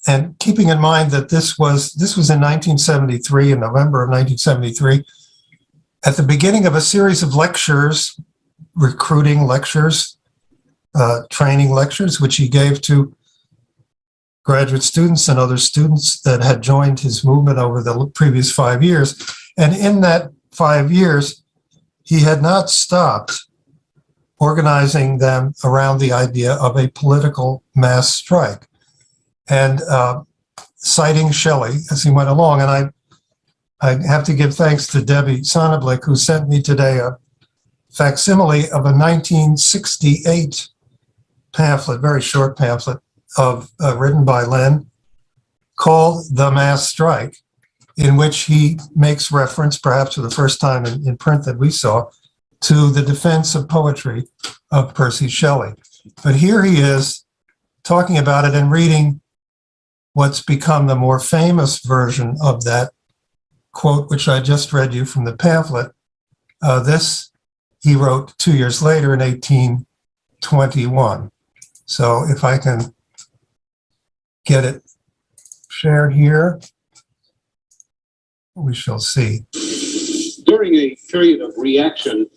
And keeping in mind that this was in 1973, in November of 1973, at the beginning of a series of lectures, recruiting lectures, training lectures, which he gave to graduate students and other students that had joined his movement over the previous 5 years. And in that 5 years, he had not stopped organizing them around the idea of a political mass strike, and citing Shelley as he went along. And I have to give thanks to Debbie Sonnenblick, who sent me today a facsimile of a 1968 pamphlet, very short pamphlet, written by Len, called The Mass Strike, in which he makes reference, perhaps for the first time in print that we saw, to the defense of poetry of Percy Shelley. But here he is talking about it and reading what's become the more famous version of that quote, which I just read you from the pamphlet. This he wrote 2 years later in 1821. So if I can get it shared here, we shall see. During a period of reaction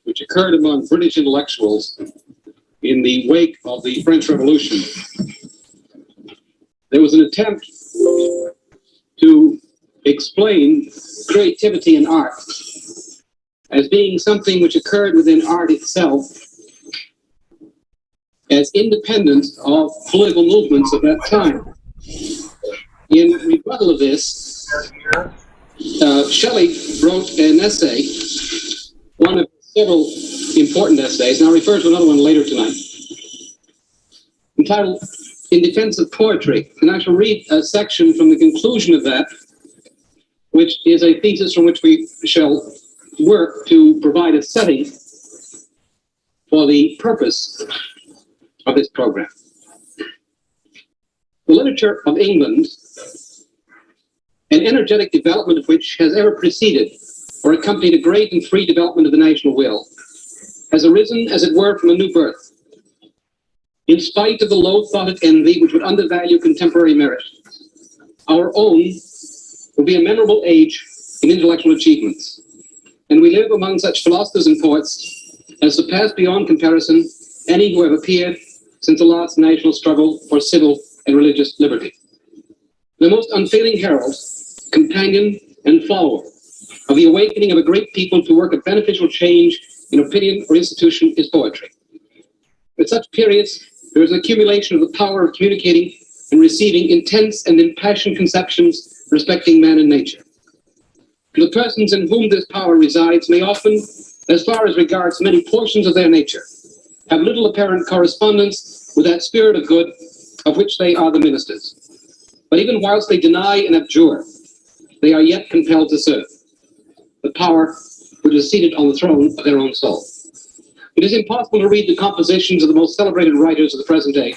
which occurred among British intellectuals in the wake of the French Revolution, there was an attempt to explain creativity in art as being something which occurred within art itself, as independent of political movements of that time. In rebuttal of this, Shelley wrote an essay, one of several important essays, and I'll refer to another one later tonight, entitled in defense of poetry. And I shall read a section from the conclusion of that, which is a thesis from which we shall work to provide a setting for the purpose of this program. The literature of England, an energetic development of which has ever preceded or accompanied a great and free development of the national will, has arisen, as it were, from a new birth, in spite of the low-thoughted envy which would undervalue contemporary merit. Our own will be a memorable age in intellectual achievements, and we live among such philosophers and poets as surpass beyond comparison any who have appeared since the last national struggle for civil and religious liberty. The most unfailing herald, companion, and follower of the awakening of a great people to work a beneficial change in opinion or institution is poetry. At such periods, there is an accumulation of the power of communicating and receiving intense and impassioned conceptions respecting man and nature. The persons in whom this power resides may often, as far as regards many portions of their nature, have little apparent correspondence with that spirit of good of which they are the ministers. But even whilst they deny and abjure, they are yet compelled to serve the power which is seated on the throne of their own soul. It is impossible to read the compositions of the most celebrated writers of the present day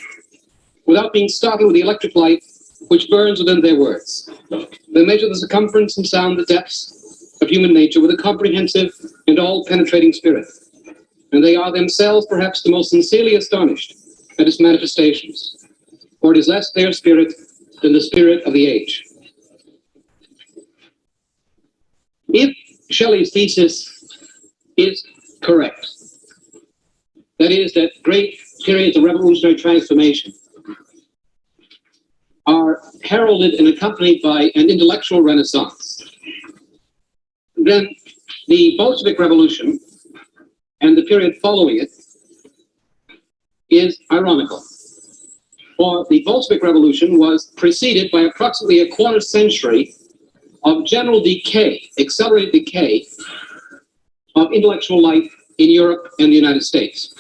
without being startled with the electric light which burns within their words. They measure the circumference and sound the depths of human nature with a comprehensive and all-penetrating spirit, and they are themselves perhaps the most sincerely astonished at its manifestations, for it is less their spirit than the spirit of the age. If Shelley's thesis is correct, that is, that great periods of revolutionary transformation are heralded and accompanied by an intellectual renaissance, then the Bolshevik Revolution and the period following it is ironical. For the Bolshevik Revolution was preceded by approximately a quarter century of general decay, accelerated decay of intellectual life in Europe and the United States,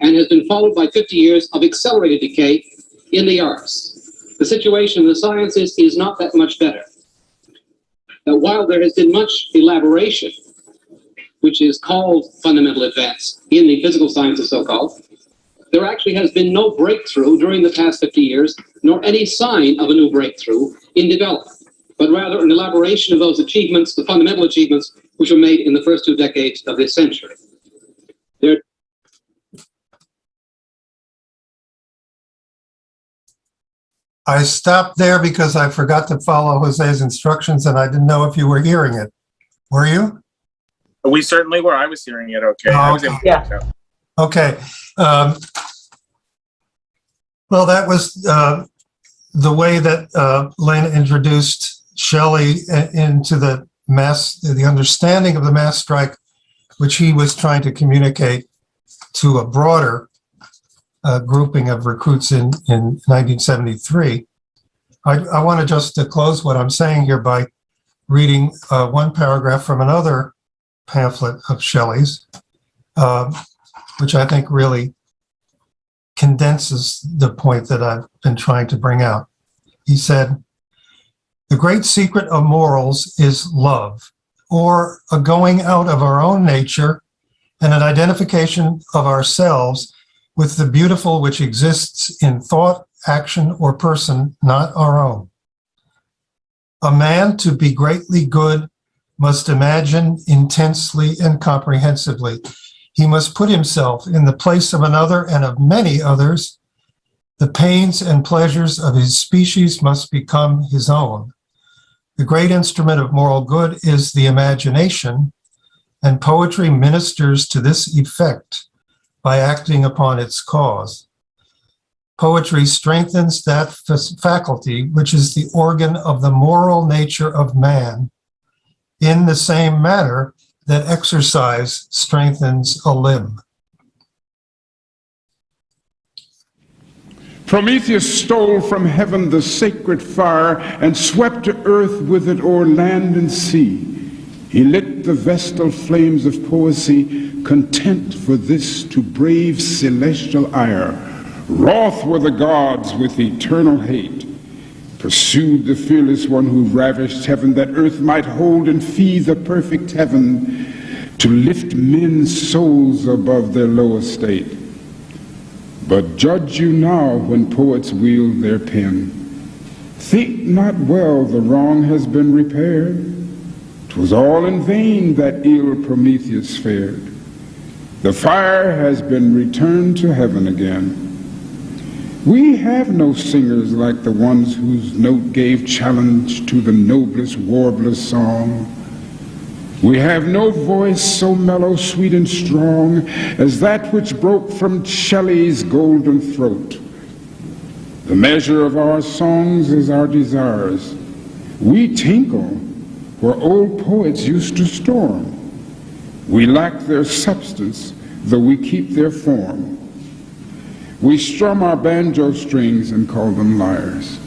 and has been followed by 50 years of accelerated decay in the arts. The situation in the sciences is not that much better. While there has been much elaboration, which is called fundamental advance in the physical sciences, so-called, there actually has been no breakthrough during the past 50 years, nor any sign of a new breakthrough in development, but rather an elaboration of those achievements, the fundamental achievements, which were made in the first 2 decades of this century. I stopped there because I forgot to follow Jose's instructions and I didn't know if you were hearing it. Were you? We certainly were. I was hearing it okay. Oh, I was able to. Okay. Well, that was the way that Lynn introduced Shelley into the understanding of the mass strike, which he was trying to communicate to a broader grouping of recruits in 1973. I want to just close what I'm saying here by reading one paragraph from another pamphlet of Shelley's, which I think really condenses the point that I've been trying to bring out. He said, "The great secret of morals is love, or a going out of our own nature and an identification of ourselves with the beautiful which exists in thought, action, or person not our own. A man to be greatly good must imagine intensely and comprehensively. He must put himself in the place of another and of many others. The pains and pleasures of his species must become his own. The great instrument of moral good is the imagination, and poetry ministers to this effect by acting upon its cause. Poetry strengthens that faculty which is the organ of the moral nature of man, in the same manner that exercise strengthens a limb." Prometheus stole from heaven the sacred fire and swept to earth with it o'er land and sea. He lit the vestal flames of poesy, content for this to brave celestial ire, Wroth were the gods with eternal hate, pursued the fearless one who ravished heaven, that earth might hold and feed the perfect heaven, to lift men's souls above their low estate. But judge you now when poets wield their pen. Think not well the wrong has been repaired. 'Twas all in vain that ill Prometheus fared. The fire has been returned to heaven again. We have no singers like the ones whose note gave challenge to the noblest warbler's song. We have no voice so mellow, sweet, and strong as that which broke from Shelley's golden throat. The measure of our songs is our desires. We tinkle where old poets used to storm. We lack their substance, though we keep their form. We strum our banjo strings and call them lyres.